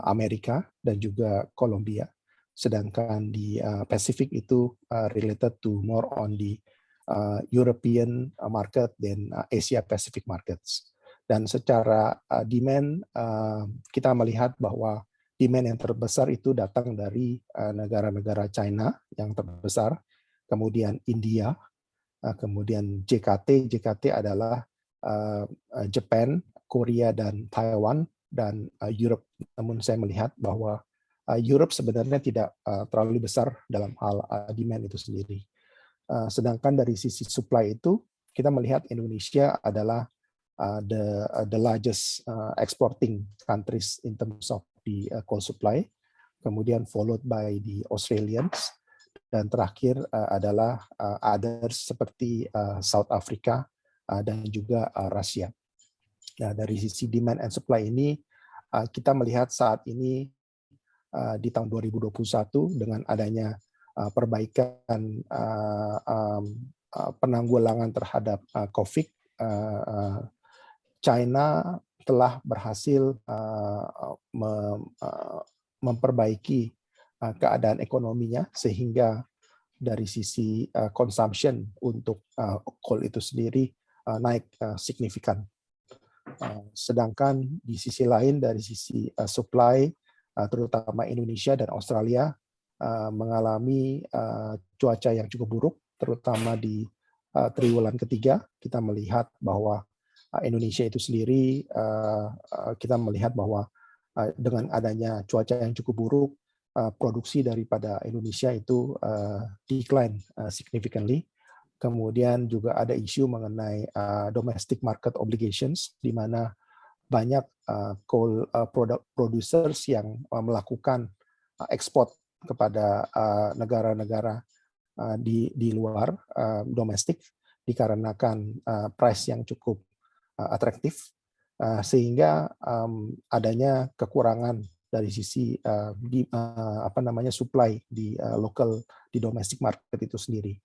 Amerika dan juga Colombia, sedangkan di Pacific itu related to more on the European market dan Asia Pacific markets. Dan secara demand, kita melihat bahwa demand yang terbesar itu datang dari negara-negara China yang terbesar, kemudian India, kemudian JKT adalah Japan, Korea, dan Taiwan, dan Europe. Namun saya melihat bahwa Europe sebenarnya tidak terlalu besar dalam hal demand itu sendiri. Sedangkan dari sisi supply itu, kita melihat Indonesia adalah the largest exporting countries in terms of the coal supply, kemudian followed by the Australians, dan terakhir adalah others seperti South Africa dan juga Rusia. Nah, dari sisi demand and supply ini, kita melihat saat ini di tahun 2021 dengan adanya perbaikan penanggulangan terhadap COVID, China telah berhasil memperbaiki keadaan ekonominya, sehingga dari sisi consumption untuk coal itu sendiri naik signifikan. Sedangkan di sisi lain dari sisi supply, terutama Indonesia dan Australia mengalami cuaca yang cukup buruk, terutama di triwulan ketiga. Kita melihat bahwa Indonesia itu sendiri, kita melihat bahwa dengan adanya cuaca yang cukup buruk, produksi daripada Indonesia itu decline significantly. Kemudian juga ada isu mengenai domestic market obligations, di mana banyak coal producers yang melakukan ekspor kepada negara-negara di luar domestik, dikarenakan price yang cukup atraktif, sehingga adanya kekurangan dari sisi supply di local, di domestic market itu sendiri.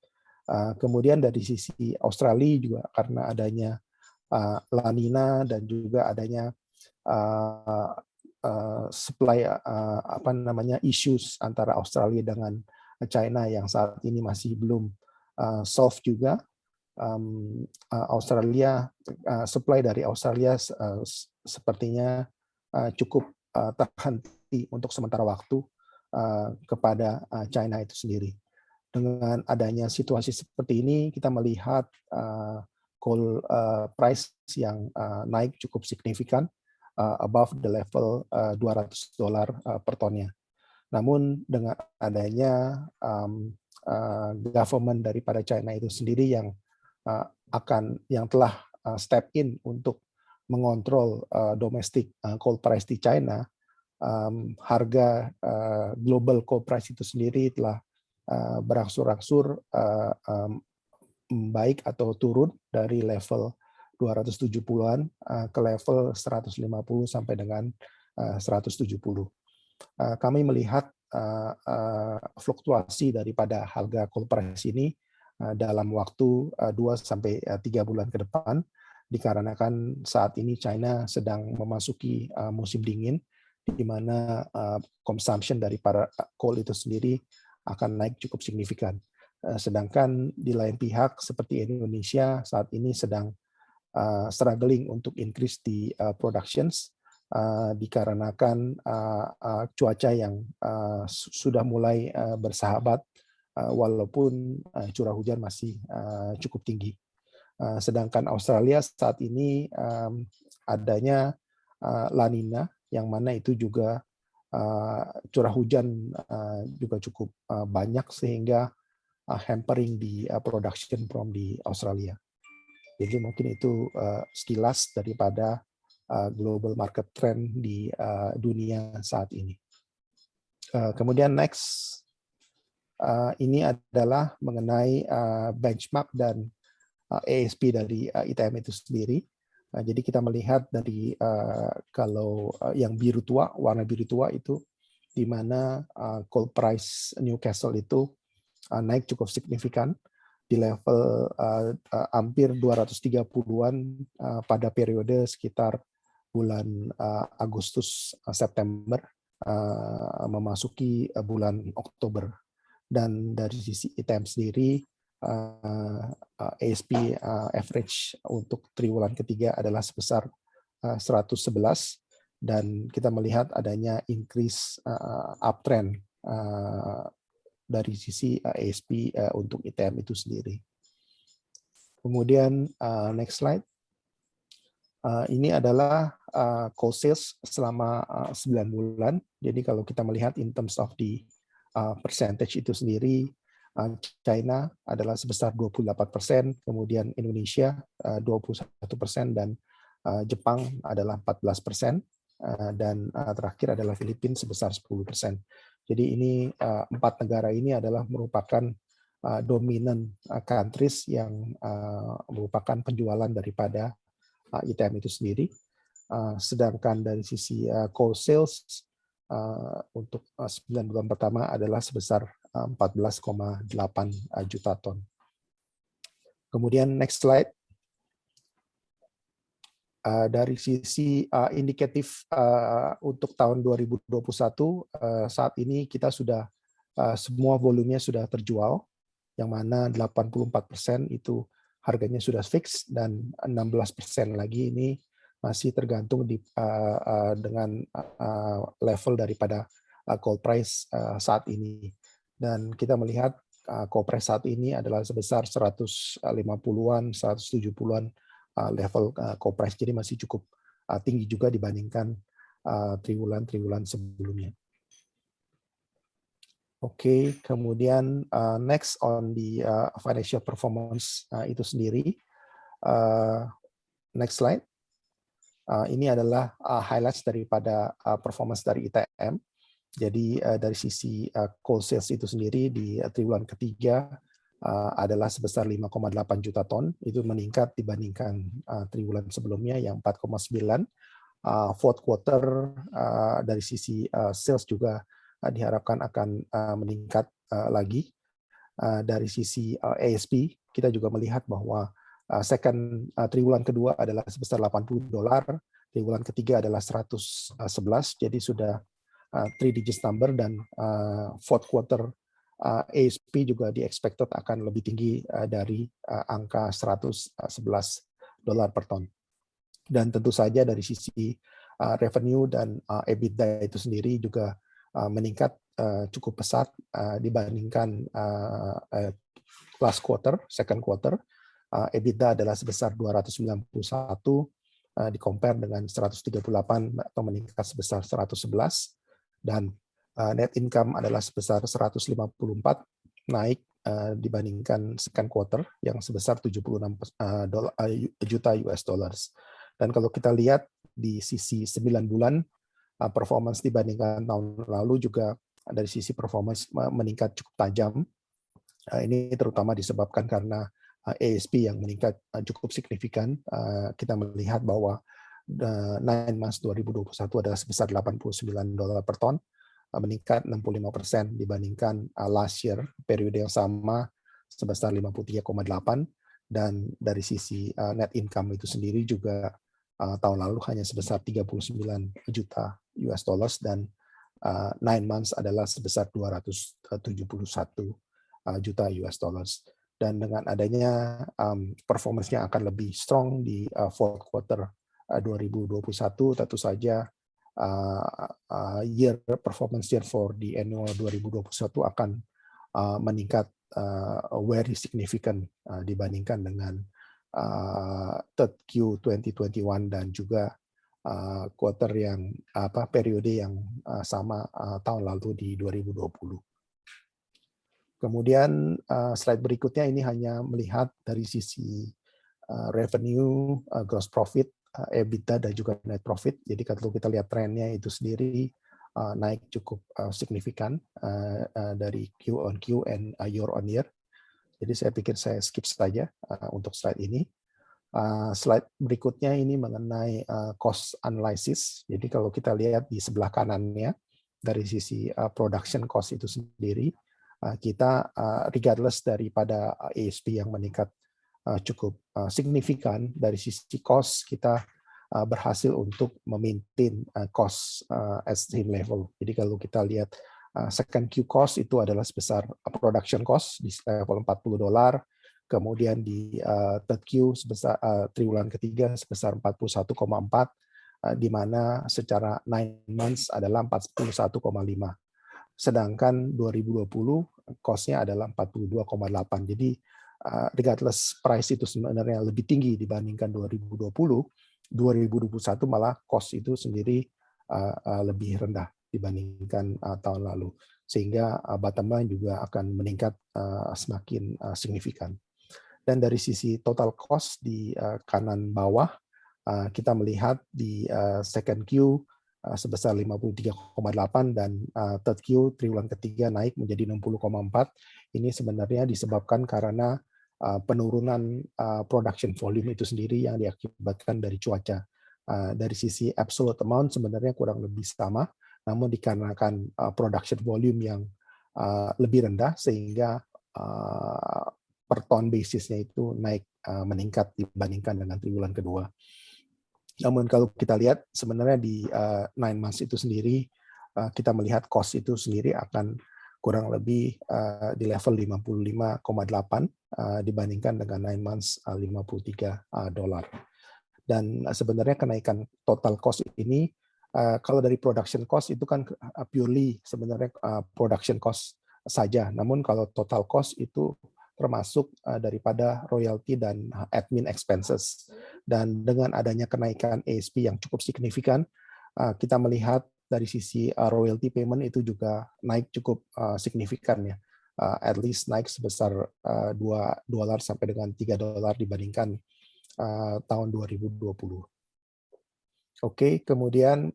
Kemudian dari sisi Australia juga karena adanya La Nina dan juga adanya supply issues antara Australia dengan China yang saat ini masih belum solve juga. Australia supply dari Australia sepertinya cukup terhenti untuk sementara waktu kepada China itu sendiri. Dengan adanya situasi seperti ini, kita melihat coal price yang naik cukup signifikan above the level $200 per tonnya. Namun dengan adanya government daripada China itu sendiri yang telah step in untuk mengontrol domestic coal price di China, harga global coal price itu sendiri telah berangsur-angsur baik atau turun dari level 270-an ke level 150 sampai dengan 170. Kami melihat fluktuasi daripada harga coal price ini dalam waktu 2 sampai 3 bulan ke depan, dikarenakan saat ini China sedang memasuki musim dingin, di mana consumption dari para coal itu sendiri akan naik cukup signifikan. Sedangkan di lain pihak seperti Indonesia saat ini sedang struggling untuk increase di productions dikarenakan cuaca yang sudah mulai bersahabat walaupun curah hujan masih cukup tinggi. Sedangkan Australia saat ini adanya La Nina yang mana itu juga curah hujan juga cukup banyak sehingga hampering di production from di Australia. Jadi mungkin itu sekilas daripada global market trend di dunia saat ini. Kemudian next, ini adalah mengenai benchmark dan ASP dari ITM itu sendiri. Jadi kita melihat dari kalau yang biru tua, warna biru tua itu di mana coal price Newcastle itu naik cukup signifikan di level hampir 230-an pada periode sekitar bulan Agustus September memasuki bulan Oktober. Dan dari sisi ITM sendiri ASP average untuk triwulan ketiga adalah sebesar 111 dan kita melihat adanya increase uptrend dari sisi ASP untuk ITM itu sendiri. Kemudian next slide. Ini adalah coal sales selama 9 bulan. Jadi kalau kita melihat in terms of the percentage itu sendiri, China adalah sebesar 28%, kemudian Indonesia 21%, dan Jepang adalah 14%, dan terakhir adalah Filipina sebesar 10%. Jadi ini 4 negara ini adalah merupakan dominant countries yang merupakan penjualan daripada ITM itu sendiri. Sedangkan dari sisi coal sales untuk 9 bulan pertama adalah sebesar 14,8 juta ton. Kemudian next slide. Dari sisi indikatif untuk tahun 2021, saat ini kita sudah semua volumenya sudah terjual, yang mana 84% itu harganya sudah fix dan 16% lagi ini masih tergantung dengan level daripada coal price saat ini. Dan kita melihat coal price saat ini adalah sebesar 150-an, 170-an level coal price, jadi masih cukup tinggi juga dibandingkan triwulan-triwulan sebelumnya. Oke, kemudian next on the financial performance itu sendiri. Next slide. Ini adalah highlights daripada performance dari ITM. Jadi dari sisi coal sales itu sendiri di triwulan ketiga adalah sebesar 5,8 juta ton, itu meningkat dibandingkan triwulan sebelumnya yang 4,9. Fourth quarter dari sisi sales juga diharapkan akan meningkat lagi. Dari sisi ASP kita juga melihat bahwa second triwulan kedua adalah sebesar $80 triwulan ketiga adalah 111, jadi sudah 3 digits number, dan fourth quarter ASP juga di-expected akan lebih tinggi dari angka $111 per ton. Dan tentu saja dari sisi revenue dan EBITDA itu sendiri juga meningkat cukup pesat dibandingkan last quarter, second quarter. EBITDA adalah sebesar 291 di-compare dengan 138 atau meningkat sebesar 111, dan net income adalah sebesar 154, naik dibandingkan second quarter yang sebesar 76 juta US dollars. Dan kalau kita lihat di sisi 9 bulan performance dibandingkan tahun lalu juga dari sisi performance meningkat cukup tajam. Ini terutama disebabkan karena ASP yang meningkat cukup signifikan. Kita melihat bahwa 9 months 2021 adalah sebesar $89 per ton, meningkat 65% dibandingkan last year periode yang sama sebesar 53,8, dan dari sisi net income itu sendiri juga tahun lalu hanya sebesar 39 juta US dollars, dan 9 months adalah sebesar 271 juta US dollars. Dan dengan adanya performance-nya akan lebih strong di fourth quarter 2021, tentu saja performance year for the annual 2021 akan meningkat very significant dibandingkan dengan third Q 2021 dan juga quarter yang periode yang sama tahun lalu di 2020. Kemudian slide berikutnya ini hanya melihat dari sisi revenue, gross profit, EBITDA, dan juga net profit. Jadi kalau kita lihat trennya itu sendiri naik cukup signifikan dari Q on Q and year on year. Jadi saya pikir saya skip saja untuk slide ini. Slide berikutnya ini mengenai cost analysis. Jadi kalau kita lihat di sebelah kanannya dari sisi production cost itu sendiri, kita regardless daripada ASP yang meningkat cukup signifikan, dari sisi cost kita berhasil untuk memaintain cost at same level. Jadi kalau kita lihat second Q cost itu adalah sebesar production cost di level $40, kemudian di third Q sebesar triwulan ketiga sebesar 41,4, di mana secara 9 months adalah 41,5. Sedangkan 2020 cost-nya adalah 42,8. Jadi regardless price itu sebenarnya lebih tinggi dibandingkan 2020, 2021 malah cost itu sendiri lebih rendah dibandingkan tahun lalu. Sehingga bottom line juga akan meningkat semakin signifikan. Dan dari sisi total cost di kanan bawah, kita melihat di second Q sebesar 53,8 dan third Q triwulan ketiga naik menjadi 60,4. Ini sebenarnya disebabkan karena penurunan production volume itu sendiri yang diakibatkan dari cuaca. Dari sisi absolute amount sebenarnya kurang lebih sama, namun dikarenakan production volume yang lebih rendah sehingga per ton basisnya itu naik meningkat dibandingkan dengan triwulan kedua. Namun kalau kita lihat sebenarnya di 9 months itu sendiri kita melihat cost itu sendiri akan kurang lebih di level 55,8 dibandingkan dengan 9 months $53. Dan sebenarnya kenaikan total cost ini kalau dari production cost itu kan purely sebenarnya production cost saja. Namun kalau total cost itu termasuk daripada royalty dan admin expenses. Dan dengan adanya kenaikan ASP yang cukup signifikan, kita melihat dari sisi royalty payment itu juga naik cukup signifikan ya. At least naik sebesar $2 sampai dengan $3 dibandingkan tahun 2020. Oke, kemudian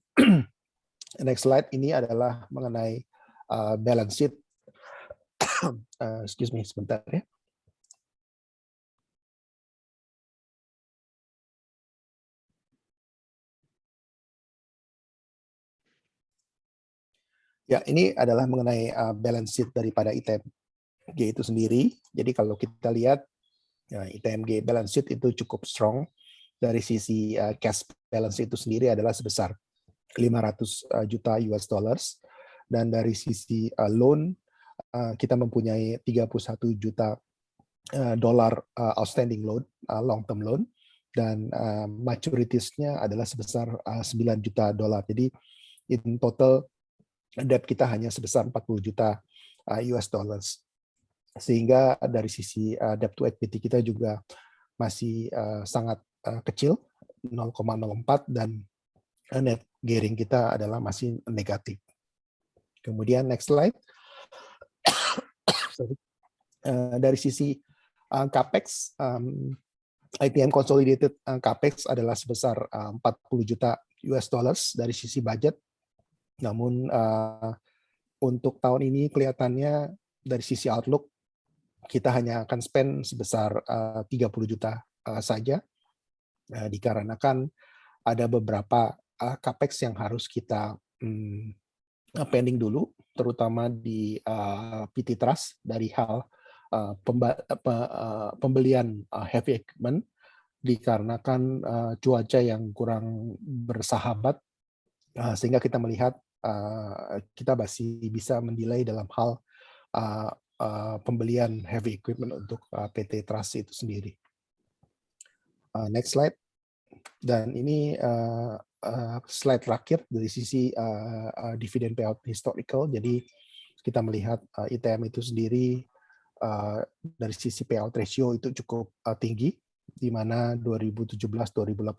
next slide ini adalah mengenai balance sheet. Excuse me sebentar ya. Ya, ini adalah mengenai balance sheet daripada ITMG itu sendiri. Jadi kalau kita lihat ITMG balance sheet itu cukup strong dari sisi cash balance itu sendiri adalah sebesar 500 juta US dollars, dan dari sisi loan kita mempunyai 31 juta dolar outstanding loan, long term loan, dan maturitiesnya adalah sebesar 9 juta dolar. Jadi in total debt kita hanya sebesar 40 juta US dollars. Sehingga dari sisi debt to equity kita juga masih sangat kecil, 0,04, dan net gearing kita adalah masih negatif. Kemudian next slide. Dari sisi capex, ITM consolidated capex adalah sebesar 40 juta US dollars dari sisi budget. Namun untuk tahun ini kelihatannya dari sisi outlook kita hanya akan spend sebesar 30 juta saja, dikarenakan ada beberapa capex yang harus kita pending dulu, terutama di PT Trust dari hal pembelian heavy equipment, dikarenakan cuaca yang kurang bersahabat, sehingga kita melihat kita masih bisa mendelay dalam hal pembelian heavy equipment untuk PT Trust itu sendiri. Next slide. Dan ini slide terakhir dari sisi dividend payout historical. Jadi kita melihat ITM itu sendiri dari sisi payout ratio itu cukup tinggi, di mana 2017-2018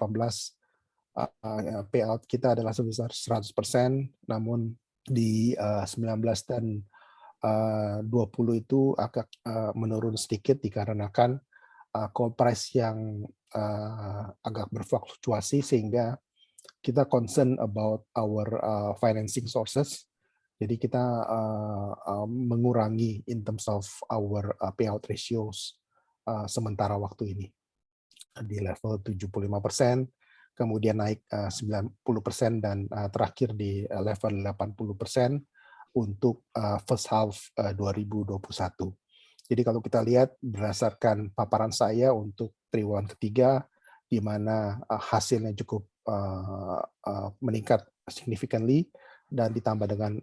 payout kita adalah sebesar 100%, namun di 19 dan 20 itu agak menurun sedikit dikarenakan coal price yang agak berfluktuasi, sehingga kita concern about our financing sources. Jadi kita mengurangi in terms of our payout ratios sementara waktu ini di level 75%, kemudian naik 90%, dan terakhir di level 80% untuk first half 2021. Jadi kalau kita lihat berdasarkan paparan saya untuk triwulan ketiga, di mana hasilnya cukup meningkat significantly, dan ditambah dengan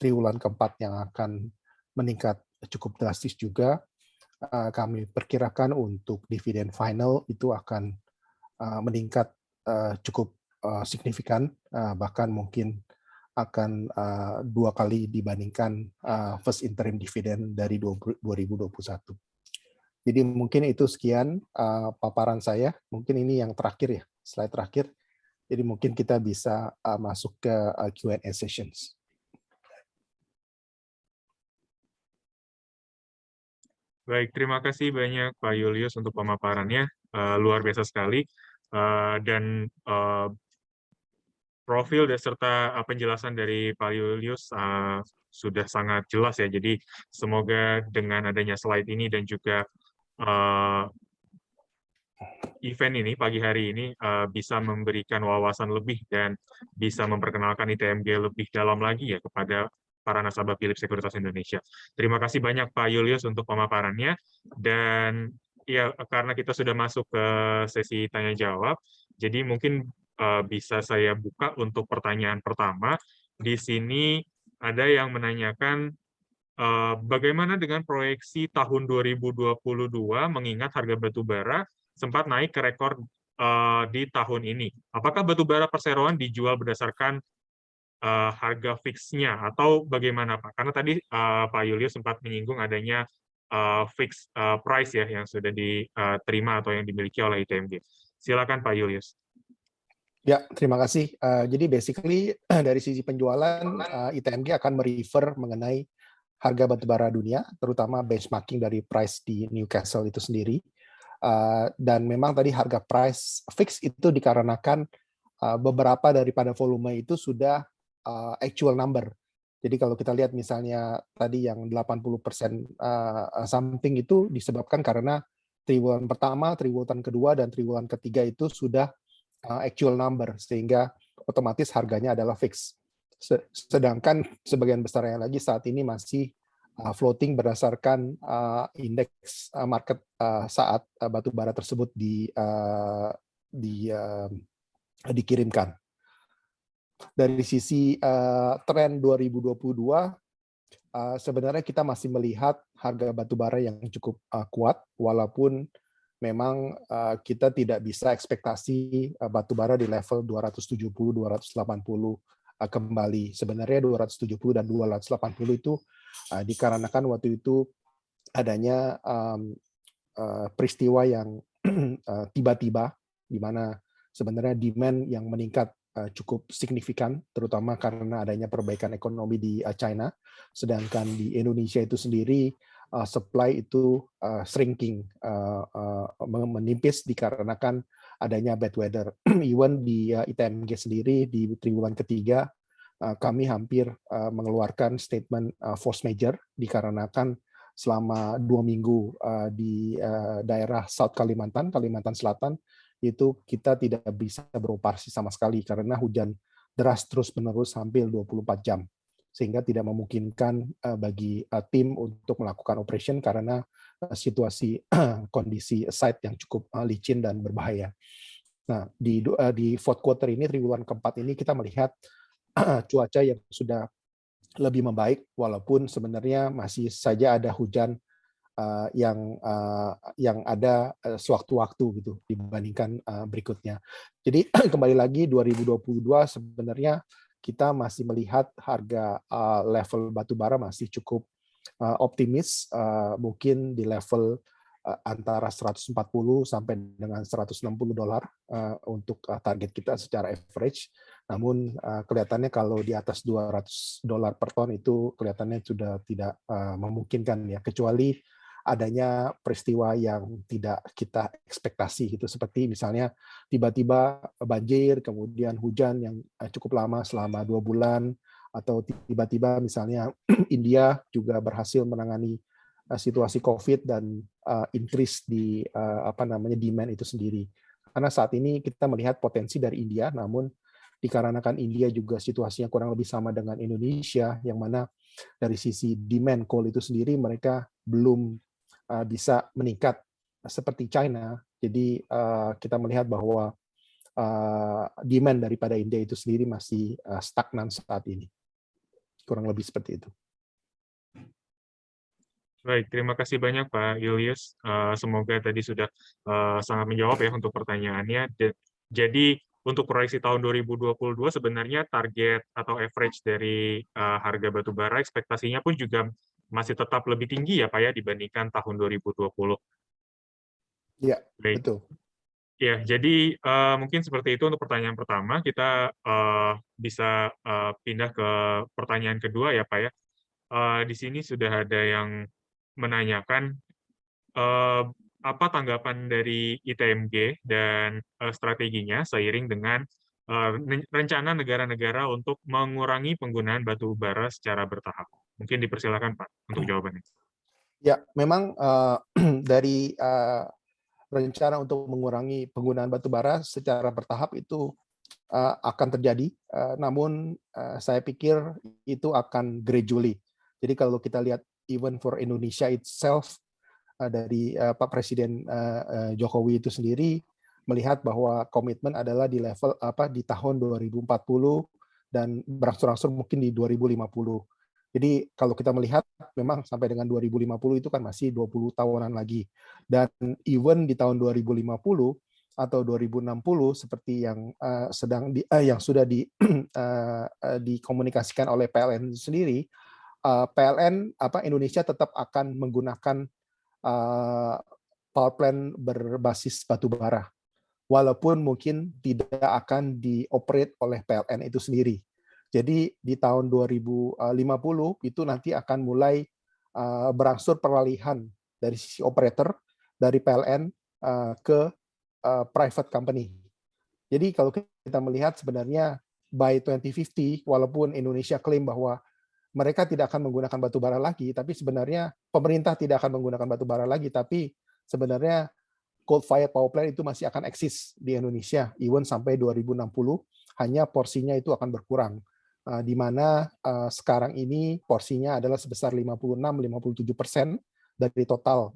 triwulan keempat yang akan meningkat cukup drastis juga, kami perkirakan untuk dividen final itu akan meningkat cukup signifikan, bahkan mungkin akan 2 kali dibandingkan first interim dividend dari 2021. Jadi mungkin itu sekian paparan saya. Mungkin ini yang terakhir ya, slide terakhir. Jadi mungkin kita bisa masuk ke Q&A sessions.
Baik, terima kasih banyak Pak Julius untuk pemaparannya, luar biasa sekali, dan profil dan serta penjelasan dari Pak Julius sudah sangat jelas ya. Jadi semoga dengan adanya slide ini dan juga event ini pagi hari ini bisa memberikan wawasan lebih dan bisa memperkenalkan ITMG lebih dalam lagi ya kepada para nasabah Philips Sekuritas Indonesia. Terima kasih banyak Pak Julius untuk pemaparannya, dan ya karena kita sudah masuk ke sesi tanya jawab, jadi mungkin bisa saya buka untuk pertanyaan pertama. Di sini ada yang menanyakan bagaimana dengan proyeksi tahun 2022 mengingat harga batubara sempat naik ke rekor di tahun ini. Apakah batubara perseroan dijual berdasarkan harga fixnya atau bagaimana Pak? Karena tadi Pak Julius sempat menyinggung adanya fixed price ya yang sudah diterima atau yang dimiliki oleh ITMG. Silakan Pak Julius.
Ya, terima kasih. Jadi basically dari sisi penjualan, ITMG akan merefer mengenai harga batubara dunia, terutama benchmarking dari price di Newcastle itu sendiri. Dan memang tadi harga price fix itu dikarenakan beberapa daripada volume itu sudah actual number. Jadi kalau kita lihat misalnya tadi yang 80% something itu disebabkan karena triwulan pertama, triwulan kedua, dan triwulan ketiga itu sudah actual number, sehingga otomatis harganya adalah fix. Sedangkan sebagian besarnya lagi saat ini masih floating berdasarkan indeks market saat batu bara tersebut dikirimkan. Dari sisi tren 2022, sebenarnya kita masih melihat harga batu bara yang cukup kuat, walaupun memang kita tidak bisa ekspektasi batu bara di level 270-280 kembali. Sebenarnya 270 dan 280 itu dikarenakan waktu itu adanya peristiwa yang tiba-tiba, di mana sebenarnya demand yang meningkat cukup signifikan, terutama karena adanya perbaikan ekonomi di China, sedangkan di Indonesia itu sendiri supply itu shrinking, menipis dikarenakan adanya bad weather. Even di ITMG sendiri di triwulan ketiga kami hampir mengeluarkan statement force major dikarenakan selama 2 minggu di daerah South Kalimantan Selatan itu kita tidak bisa beroperasi sama sekali karena hujan deras terus-menerus hampir 24 jam. Sehingga tidak memungkinkan bagi tim untuk melakukan operation karena situasi kondisi site yang cukup licin dan berbahaya. Nah, di fourth quarter ini, triwulan keempat ini kita melihat cuaca yang sudah lebih membaik, walaupun sebenarnya masih saja ada hujan yang ada sewaktu-waktu gitu dibandingkan berikutnya. Jadi kembali lagi 2022 sebenarnya kita masih melihat harga level batu bara masih cukup optimis, mungkin di level antara 140 sampai dengan 160 dolar untuk target kita secara average. Namun kelihatannya kalau di atas 200 dolar per ton itu kelihatannya sudah tidak memungkinkan ya, kecuali adanya peristiwa yang tidak kita ekspektasi gitu, seperti misalnya tiba-tiba banjir, kemudian hujan yang cukup lama selama 2 bulan, atau tiba-tiba misalnya India juga berhasil menangani situasi COVID dan increase di demand itu sendiri. Karena saat ini kita melihat potensi dari India, namun dikarenakan India juga situasinya kurang lebih sama dengan Indonesia, yang mana dari sisi demand coal itu sendiri mereka belum bisa meningkat seperti China. Jadi kita melihat bahwa demand daripada India itu sendiri masih stagnan saat ini. Kurang lebih seperti itu.
Baik, terima kasih banyak Pak Julius. Semoga tadi sudah sangat menjawab ya untuk pertanyaannya. Jadi untuk proyeksi tahun 2022 sebenarnya target atau average dari harga batu bara ekspektasinya pun juga masih tetap lebih tinggi ya Pak ya dibandingkan tahun 2020.
Iya,
Baik.
betul.
Ya, jadi mungkin seperti itu untuk pertanyaan pertama. Kita bisa pindah ke pertanyaan kedua ya Pak ya. Di sini sudah ada yang menanyakan apa tanggapan dari ITMG dan strateginya seiring dengan rencana negara-negara untuk mengurangi penggunaan batu bara secara bertahap. Mungkin dipersilakan Pak untuk jawabannya.
Ya, memang dari rencana untuk mengurangi penggunaan batu bara secara bertahap itu akan terjadi, namun saya pikir itu akan gradually. Jadi kalau kita lihat even for Indonesia itself, dari Pak Presiden Jokowi itu sendiri melihat bahwa komitmen adalah di level di tahun 2040 dan berangsur-angsur mungkin di 2050. Jadi kalau kita melihat memang sampai dengan 2050 itu kan masih 20 tahunan lagi. Dan even di tahun 2050 atau 2060 seperti yang yang sudah dikomunikasikan oleh PLN sendiri, PLN Indonesia tetap akan menggunakan power plant berbasis batu bara, walaupun mungkin tidak akan dioperate oleh PLN itu sendiri. Jadi di tahun 2050 itu nanti akan mulai berangsur peralihan dari sisi operator dari PLN ke private company. Jadi kalau kita melihat sebenarnya by 2050, walaupun Indonesia klaim bahwa mereka tidak akan menggunakan batu bara lagi, tapi sebenarnya pemerintah tidak akan menggunakan batu bara lagi, tapi sebenarnya coal-fired power plant itu masih akan eksis di Indonesia, even sampai 2060, hanya porsinya itu akan berkurang. di mana sekarang ini porsinya adalah sebesar 56-57% dari total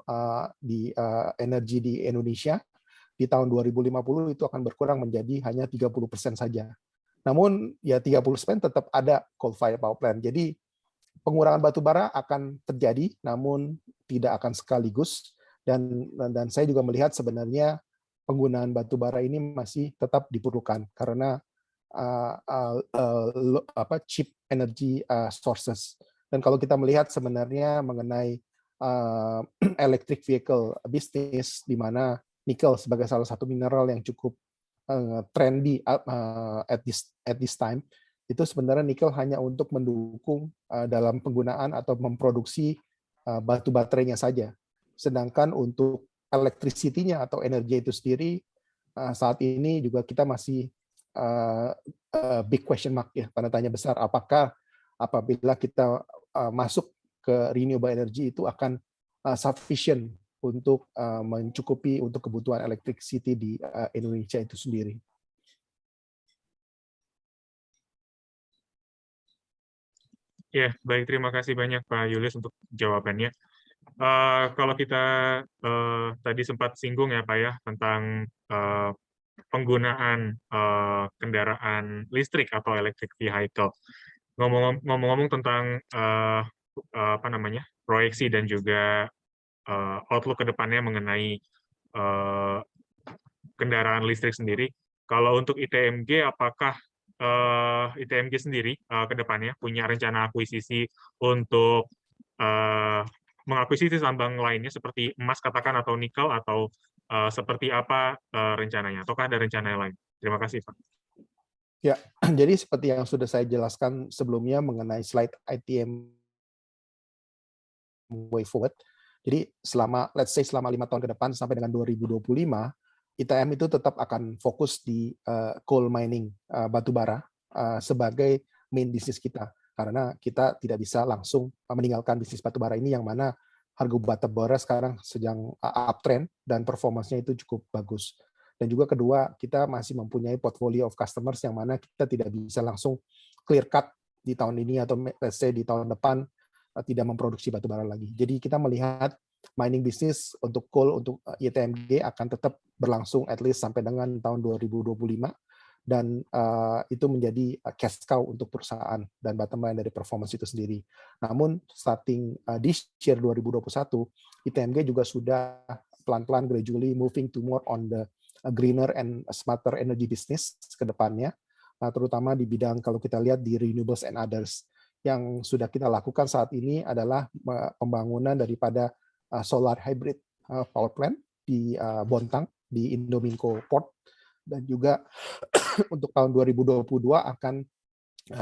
di energi di Indonesia. Di tahun 2050 itu akan berkurang menjadi hanya 30% saja. Namun ya 30% tetap ada coal fire power plant. Jadi pengurangan batu bara akan terjadi, namun tidak akan sekaligus. Dan saya juga melihat sebenarnya penggunaan batu bara ini masih tetap diperlukan karena cheap energy sources. Dan kalau kita melihat sebenarnya mengenai electric vehicle business, di mana nikel sebagai salah satu mineral yang cukup trendy at this time, itu sebenarnya nikel hanya untuk mendukung dalam penggunaan atau memproduksi batu baterainya saja. Sedangkan untuk electricity-nya atau energi itu sendiri saat ini juga kita masih big question mark ya, tanda tanya besar, apakah apabila kita masuk ke renewable energy itu akan sufficient untuk mencukupi untuk kebutuhan electricity di Indonesia itu sendiri.
Ya, baik, terima kasih banyak Pak Julius untuk jawabannya. Kalau kita tadi sempat singgung ya Pak ya tentang penggunaan kendaraan listrik atau electric vehicle. Ngomong-ngomong tentang apa namanya proyeksi dan juga outlook ke depannya mengenai kendaraan listrik sendiri. Kalau untuk ITMG, apakah ITMG sendiri ke depannya punya rencana akuisisi untuk mengakuisisi tambang lainnya seperti emas katakan atau nikel atau seperti apa rencananya? Ataukah ada rencana yang lain? Terima kasih, Pak.
Ya, jadi seperti yang sudah saya jelaskan sebelumnya mengenai slide ITM way forward. Jadi let's say selama 5 tahun ke depan sampai dengan 2025, ITM itu tetap akan fokus di coal mining, batu bara sebagai main bisnis kita. Karena kita tidak bisa langsung meninggalkan bisnis batu bara ini yang mana harga batu bara sekarang sedang uptrend dan performanya itu cukup bagus. Dan juga kedua, kita masih mempunyai portfolio of customers yang mana kita tidak bisa langsung clear cut di tahun ini atau let's say di tahun depan tidak memproduksi batu bara lagi. Jadi kita melihat mining business untuk coal, untuk ITMG akan tetap berlangsung at least sampai dengan tahun 2025. Dan itu menjadi cash cow untuk perusahaan dan bottom line dari performance itu sendiri. Namun starting this year 2021, ITMG juga sudah pelan-pelan gradually moving to more on the greener and smarter energy business ke depannya, terutama di bidang kalau kita lihat di renewables and others. Yang sudah kita lakukan saat ini adalah pembangunan daripada solar hybrid power plant di Bontang, di Indominco Port, dan juga untuk tahun 2022 akan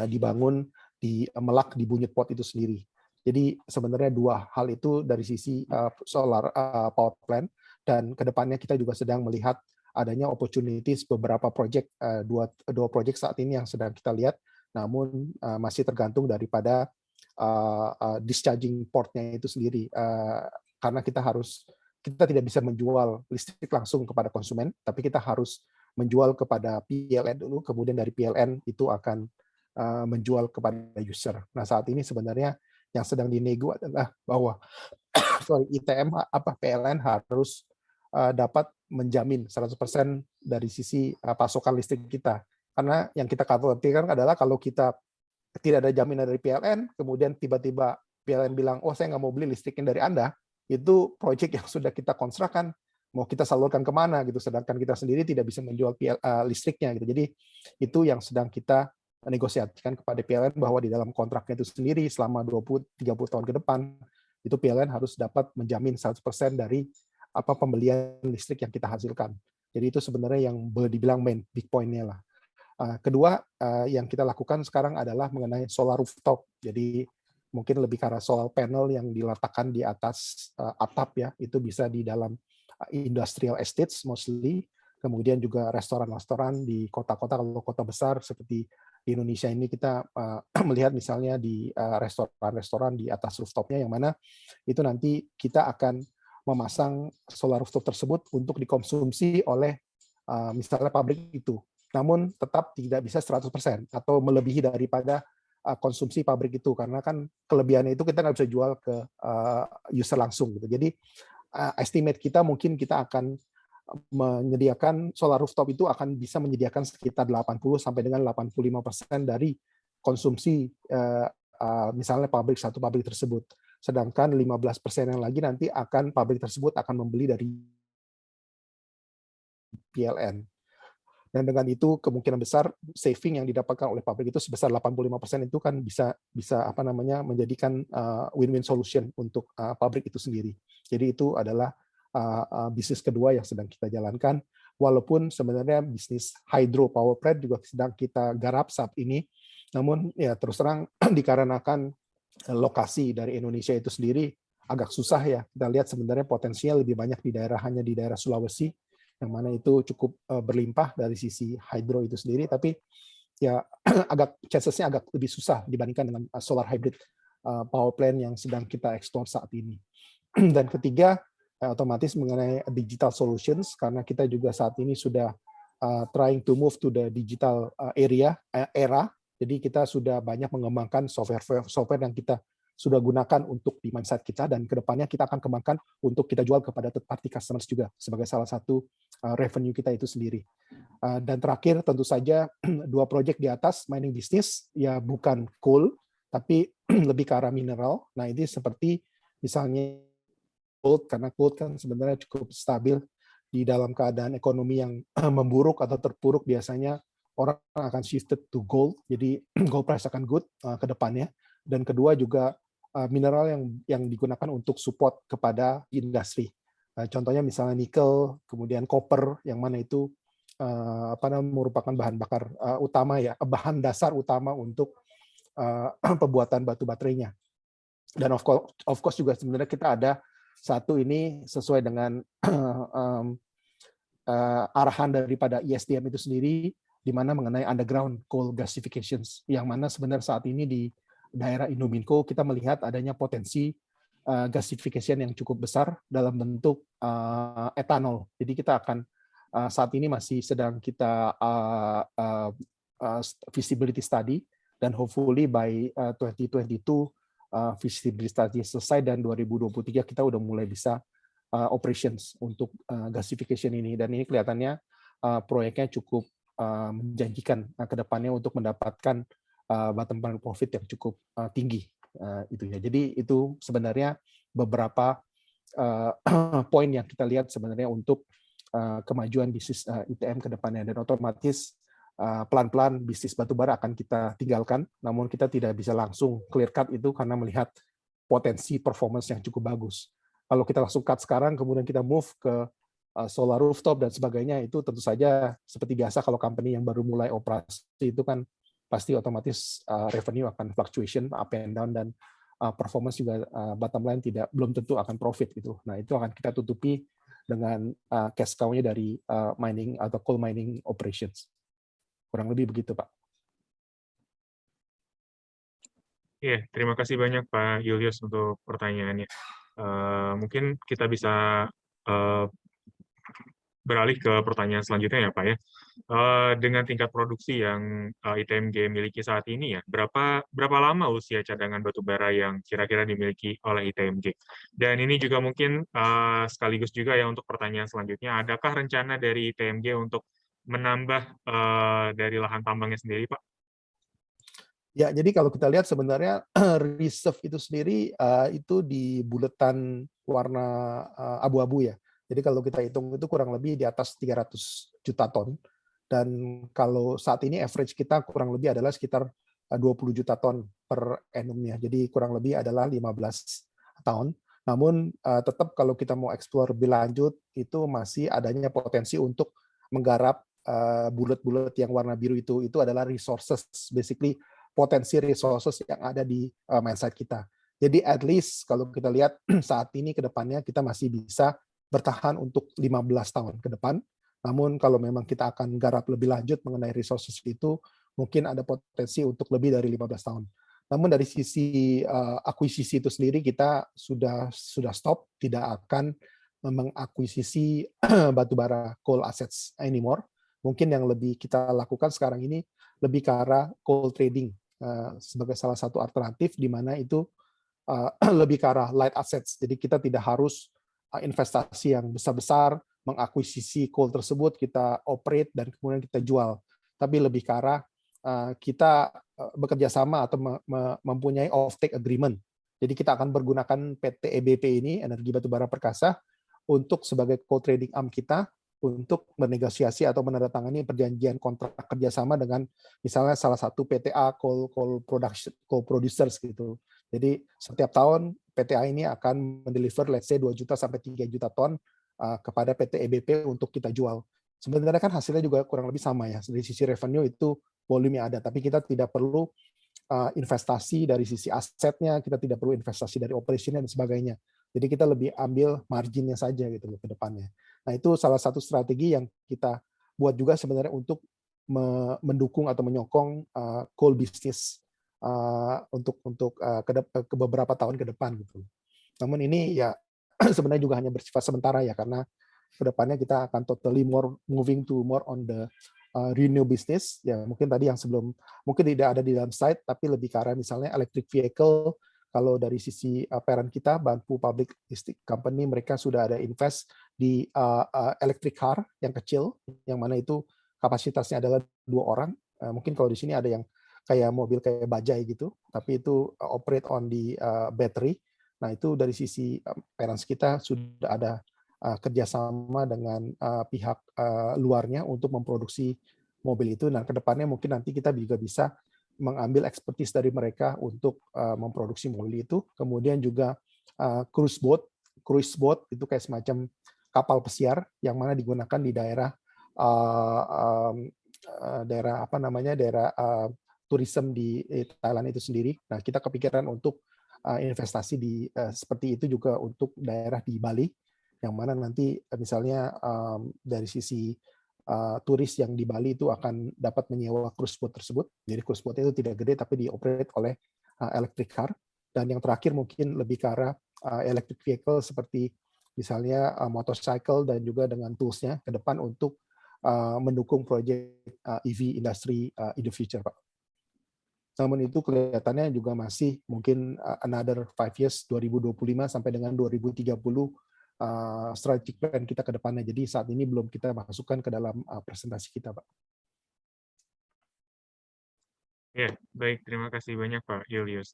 dibangun di Melak di Bunyut Port itu sendiri. Jadi sebenarnya dua hal itu dari sisi solar power plant, dan kedepannya kita juga sedang melihat adanya opportunities beberapa project, dua project saat ini yang sedang kita lihat, namun masih tergantung daripada discharging portnya itu sendiri, karena kita tidak bisa menjual listrik langsung kepada konsumen, tapi kita harus menjual kepada PLN dulu, kemudian dari PLN itu akan menjual kepada user. Nah saat ini sebenarnya yang sedang dinego adalah bahwa ITM PLN harus dapat menjamin 100% dari sisi pasokan listrik kita. Karena yang kita khawatirkan adalah kalau kita tidak ada jaminan dari PLN, kemudian tiba-tiba PLN bilang, oh saya nggak mau beli listriknya dari Anda, itu proyek yang sudah kita konstruksikan, mau kita salurkan kemana gitu, sedangkan kita sendiri tidak bisa menjual listriknya gitu. Jadi itu yang sedang kita negosiasikan kepada PLN bahwa di dalam kontraknya itu sendiri selama 20-30 tahun ke depan, itu PLN harus dapat menjamin 100% dari pembelian listrik yang kita hasilkan. Jadi itu sebenarnya yang boleh dibilang main big point-nya lah. Kedua, yang kita lakukan sekarang adalah mengenai solar rooftop. Jadi mungkin lebih karena solar panel yang diletakkan di atas atap ya, itu bisa di dalam industrial estates mostly, kemudian juga restoran-restoran di kota-kota, kalau kota besar seperti di Indonesia ini kita melihat misalnya di restoran-restoran di atas rooftopnya, yang mana itu nanti kita akan memasang solar rooftop tersebut untuk dikonsumsi oleh misalnya pabrik itu. Namun tetap tidak bisa 100% atau melebihi daripada konsumsi pabrik itu, karena kan kelebihannya itu kita nggak bisa jual ke user langsung gitu. Jadi estimate kita mungkin kita akan menyediakan solar rooftop itu akan bisa menyediakan sekitar 80 sampai dengan 85% dari konsumsi misalnya satu pabrik tersebut. Sedangkan 15% yang lagi nanti akan pabrik tersebut akan membeli dari PLN. Dan dengan itu kemungkinan besar saving yang didapatkan oleh pabrik itu sebesar 85% itu kan bisa menjadikan win-win solution untuk pabrik itu sendiri. Jadi itu adalah bisnis kedua yang sedang kita jalankan, walaupun sebenarnya bisnis hydro power plant juga sedang kita garap saat ini. Namun ya terus terang dikarenakan lokasi dari Indonesia itu sendiri agak susah ya. Kita lihat sebenarnya potensinya lebih banyak hanya di daerah Sulawesi, yang mana itu cukup berlimpah dari sisi hydro itu sendiri, tapi ya chancesnya agak lebih susah dibandingkan dengan solar hybrid power plant yang sedang kita explore saat ini. Dan ketiga, otomatis mengenai digital solutions, karena kita juga saat ini sudah trying to move to the digital era. Jadi kita sudah banyak mengembangkan software yang kita sudah gunakan untuk di mindset kita, dan kedepannya kita akan kembangkan untuk kita jual kepada third party customers juga sebagai salah satu revenue kita itu sendiri. Dan terakhir tentu saja 2 project di atas mining business ya bukan coal tapi lebih ke arah mineral. Nah ini seperti misalnya gold, karena gold kan sebenarnya cukup stabil di dalam keadaan ekonomi yang memburuk atau terpuruk, biasanya orang akan shifted to gold. Jadi gold price akan good ke depannya. Dan kedua juga mineral yang digunakan untuk support kepada industri. Contohnya misalnya nikel, kemudian copper, yang mana itu merupakan bahan bakar utama ya, bahan dasar utama untuk pembuatan batu baterainya. Dan of course juga sebenarnya kita ada satu ini sesuai dengan arahan daripada ISDM itu sendiri, di mana mengenai underground coal gasifications, yang mana sebenarnya saat ini di daerah Indominco kita melihat adanya potensi gasification yang cukup besar dalam bentuk etanol. Jadi kita akan saat ini masih sedang kita feasibility study, dan hopefully by 2022 feasibility study selesai, dan 2023 kita udah mulai bisa operations untuk gasification ini. Dan ini kelihatannya proyeknya cukup menjanjikan ke depannya untuk mendapatkan bottom line profit yang cukup tinggi itu ya. Jadi itu sebenarnya beberapa poin yang kita lihat sebenarnya untuk kemajuan bisnis ITM ke depannya, dan otomatis pelan-pelan bisnis batubara akan kita tinggalkan, namun kita tidak bisa langsung clear cut itu karena melihat potensi performance yang cukup bagus. Kalau kita langsung cut sekarang, kemudian kita move ke solar rooftop dan sebagainya, itu tentu saja seperti biasa kalau company yang baru mulai operasi itu kan pasti otomatis revenue akan fluctuation up and down, dan performance juga bottom line belum tentu akan profit gitu. Nah itu akan kita tutupi dengan cash cow-nya dari mining atau coal mining operations. Kurang lebih begitu, Pak.
Iya, terima kasih banyak Pak Julius untuk pertanyaannya. Mungkin kita bisa beralih ke pertanyaan selanjutnya ya Pak ya. Dengan tingkat produksi yang ITMG miliki saat ini ya, berapa lama usia cadangan batubara yang kira-kira dimiliki oleh ITMG? Dan ini juga mungkin sekaligus juga ya untuk pertanyaan selanjutnya, adakah rencana dari ITMG untuk menambah dari lahan tambangnya sendiri, Pak?
Ya, jadi kalau kita lihat sebenarnya reserve itu sendiri itu di buletan warna abu-abu ya. Jadi kalau kita hitung itu kurang lebih di atas 300 juta ton. Dan kalau saat ini average kita kurang lebih adalah sekitar 20 juta ton per annum-nya. Jadi kurang lebih adalah 15 tahun. Namun tetap kalau kita mau explore lebih lanjut, itu masih adanya potensi untuk menggarap bulat-bulat yang warna biru itu adalah resources, basically potensi resources yang ada di mindset kita. Jadi at least kalau kita lihat saat ini ke depannya kita masih bisa bertahan untuk 15 tahun ke depan. Namun kalau memang kita akan garap lebih lanjut mengenai resources itu, mungkin ada potensi untuk lebih dari 15 tahun. Namun dari sisi akuisisi itu sendiri kita sudah stop, tidak akan mengakuisisi batubara coal assets anymore. Mungkin yang lebih kita lakukan sekarang ini lebih ke arah coal trading. sebagai salah satu alternatif di mana itu lebih ke arah light assets. Jadi kita tidak harus investasi yang besar-besar, mengakuisisi coal tersebut, kita operate dan kemudian kita jual. Tapi lebih ke arah kita bekerja sama atau mempunyai off-take agreement. Jadi kita akan menggunakan PT EBP ini, Energi Batubara Perkasa, untuk sebagai coal trading arm kita, untuk bernegosiasi atau menandatangani perjanjian kontrak kerjasama dengan misalnya salah satu PTA coal producers gitu. Jadi setiap tahun PTA ini akan mendeliver let's say 2 juta sampai 3 juta ton kepada PT EBP untuk kita jual. Sebenarnya kan hasilnya juga kurang lebih sama ya. Dari sisi revenue itu volume ada, tapi kita tidak perlu investasi dari sisi asetnya, kita tidak perlu investasi dari operationnya dan sebagainya. Jadi kita lebih ambil marginnya saja gitu loh ke depannya. Nah, itu salah satu strategi yang kita buat juga sebenarnya untuk mendukung atau menyokong coal business untuk ke beberapa tahun ke depan gitu. Namun ini ya sebenarnya juga hanya bersifat sementara ya, karena ke depannya kita akan totally moving to more on the renew business. Ya mungkin tadi yang sebelum mungkin tidak ada di dalam slide, tapi lebih ke arah misalnya electric vehicle. Kalau dari sisi parent kita, Banpu Public Logistics Company, mereka sudah ada invest di electric car yang kecil, yang mana itu kapasitasnya adalah 2 orang. Mungkin kalau di sini ada yang kayak mobil kayak bajai gitu, tapi itu operate on di battery. Nah itu dari sisi parents kita sudah ada kerjasama dengan pihak luarnya untuk memproduksi mobil itu. Nah kedepannya mungkin nanti kita juga bisa mengambil expertise dari mereka untuk memproduksi mobil itu. Kemudian juga cruise boat itu kayak semacam kapal pesiar yang mana digunakan di daerah daerah tourism di Thailand itu sendiri. Nah kita kepikiran untuk investasi di seperti itu juga untuk daerah di Bali, yang mana nanti misalnya dari sisi turis yang di Bali itu akan dapat menyewa cruise boat tersebut. Jadi cruise boat itu tidak gede tapi dioperate oleh electric car. Dan yang terakhir mungkin lebih ke arah electric vehicle seperti misalnya motorcycle dan juga dengan tools-nya ke depan untuk mendukung proyek EV industry in the future, Pak. Namun itu kelihatannya juga masih mungkin another 5 years, 2025 sampai dengan 2030 strategic plan kita ke depannya. Jadi saat ini belum kita masukkan ke dalam presentasi kita, Pak.
Ya, baik. Terima kasih banyak, Pak Julius.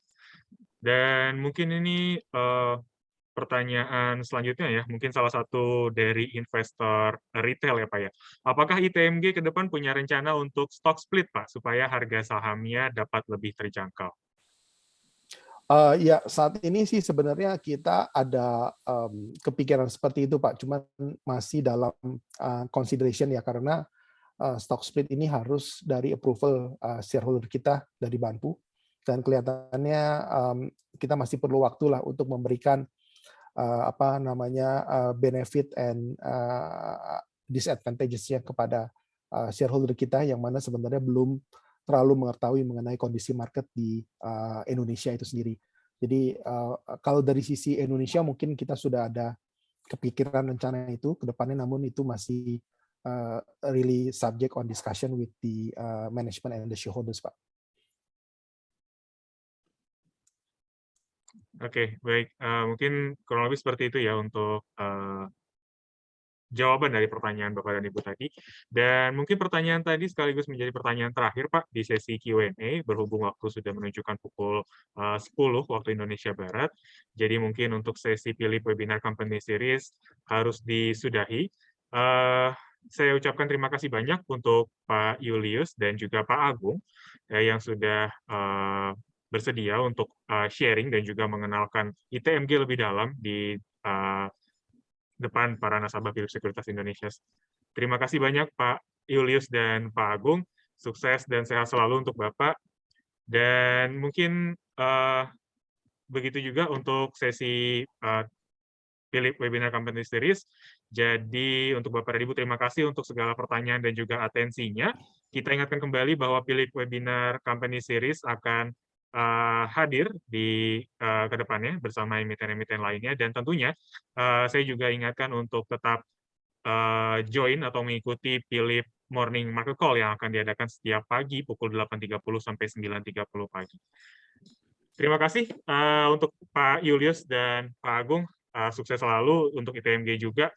Dan mungkin ini pertanyaan selanjutnya ya, mungkin salah satu dari investor retail ya Pak ya. Apakah ITMG ke depan punya rencana untuk stock split Pak, supaya harga sahamnya dapat lebih terjangkau?
Ya saat ini sih sebenarnya kita ada kepikiran seperti itu Pak, cuman masih dalam consideration ya, karena stock split ini harus dari approval shareholder kita dari Banpu, dan kelihatannya kita masih perlu waktu lah untuk memberikan benefit and disadvantages-nya kepada shareholder kita yang mana sebenarnya belum terlalu mengetahui mengenai kondisi market di Indonesia itu sendiri. Jadi kalau dari sisi Indonesia mungkin kita sudah ada kepikiran rencana itu ke depannya, namun itu masih really subject on discussion with the management and the shareholders, Pak.
Oke, baik. Mungkin kurang lebih seperti itu ya untuk jawaban dari pertanyaan Bapak dan Ibu tadi. Dan mungkin pertanyaan tadi sekaligus menjadi pertanyaan terakhir, Pak, di sesi Q&A, berhubung waktu sudah menunjukkan pukul 10 waktu Indonesia Barat. Jadi mungkin untuk sesi pilih webinar company series harus disudahi. Saya ucapkan terima kasih banyak untuk Pak Julius dan juga Pak Agung yang sudah bersedia untuk sharing dan juga mengenalkan ITMG lebih dalam di depan para nasabah Philips Sekuritas Indonesia. Terima kasih banyak Pak Julius dan Pak Agung. Sukses dan sehat selalu untuk Bapak. Dan mungkin begitu juga untuk sesi Philips Webinar Company Series. Jadi untuk Bapak dan Ibu terima kasih untuk segala pertanyaan dan juga atensinya. Kita ingatkan kembali bahwa Philips Webinar Company Series akan hadir di kedepannya bersama emiten-emiten lainnya, dan tentunya saya juga ingatkan untuk tetap join atau mengikuti Philips morning market call yang akan diadakan setiap pagi pukul 8.30 sampai 9.30 pagi. Terima kasih untuk Pak Julius dan Pak Agung. Sukses selalu untuk ITMG juga.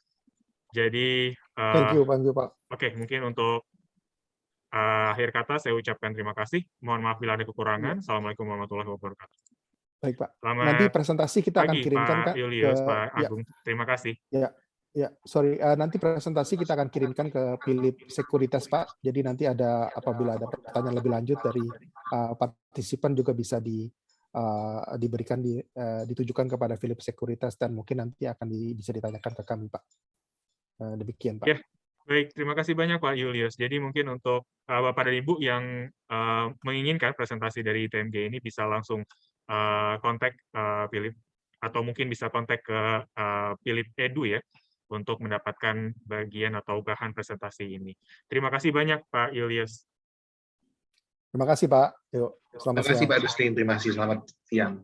Jadi,
Thank you Pak.
Oke, mungkin untuk akhir kata saya ucapkan terima kasih. Mohon maaf bila ada kekurangan. Assalamualaikum warahmatullahi wabarakatuh.
Baik Pak.
Selamat
Nanti presentasi kita akan
pagi,
kirimkan
Pak
Kak
Julius,
ke
Pak Agung. Terima kasih.
nanti presentasi kita akan kirimkan ke Philip Sekuritas Pak. Jadi nanti apabila ada pertanyaan lebih lanjut dari partisipan juga bisa diberikan ditujukan kepada Philip Sekuritas dan mungkin nanti akan bisa ditanyakan ke kami Pak. Demikian Pak.
Ya, baik, terima kasih banyak Pak Julius. Jadi mungkin untuk Bapak dan Ibu yang menginginkan presentasi dari ITMG ini bisa langsung kontak Philip atau mungkin bisa kontak ke Philip Edu ya untuk mendapatkan bagian atau bahan presentasi ini. Terima kasih banyak Pak Julius.
Terima kasih Pak. Yuk, selamat
Terima kasih
siang.
Pak Dustin, terima kasih, selamat siang.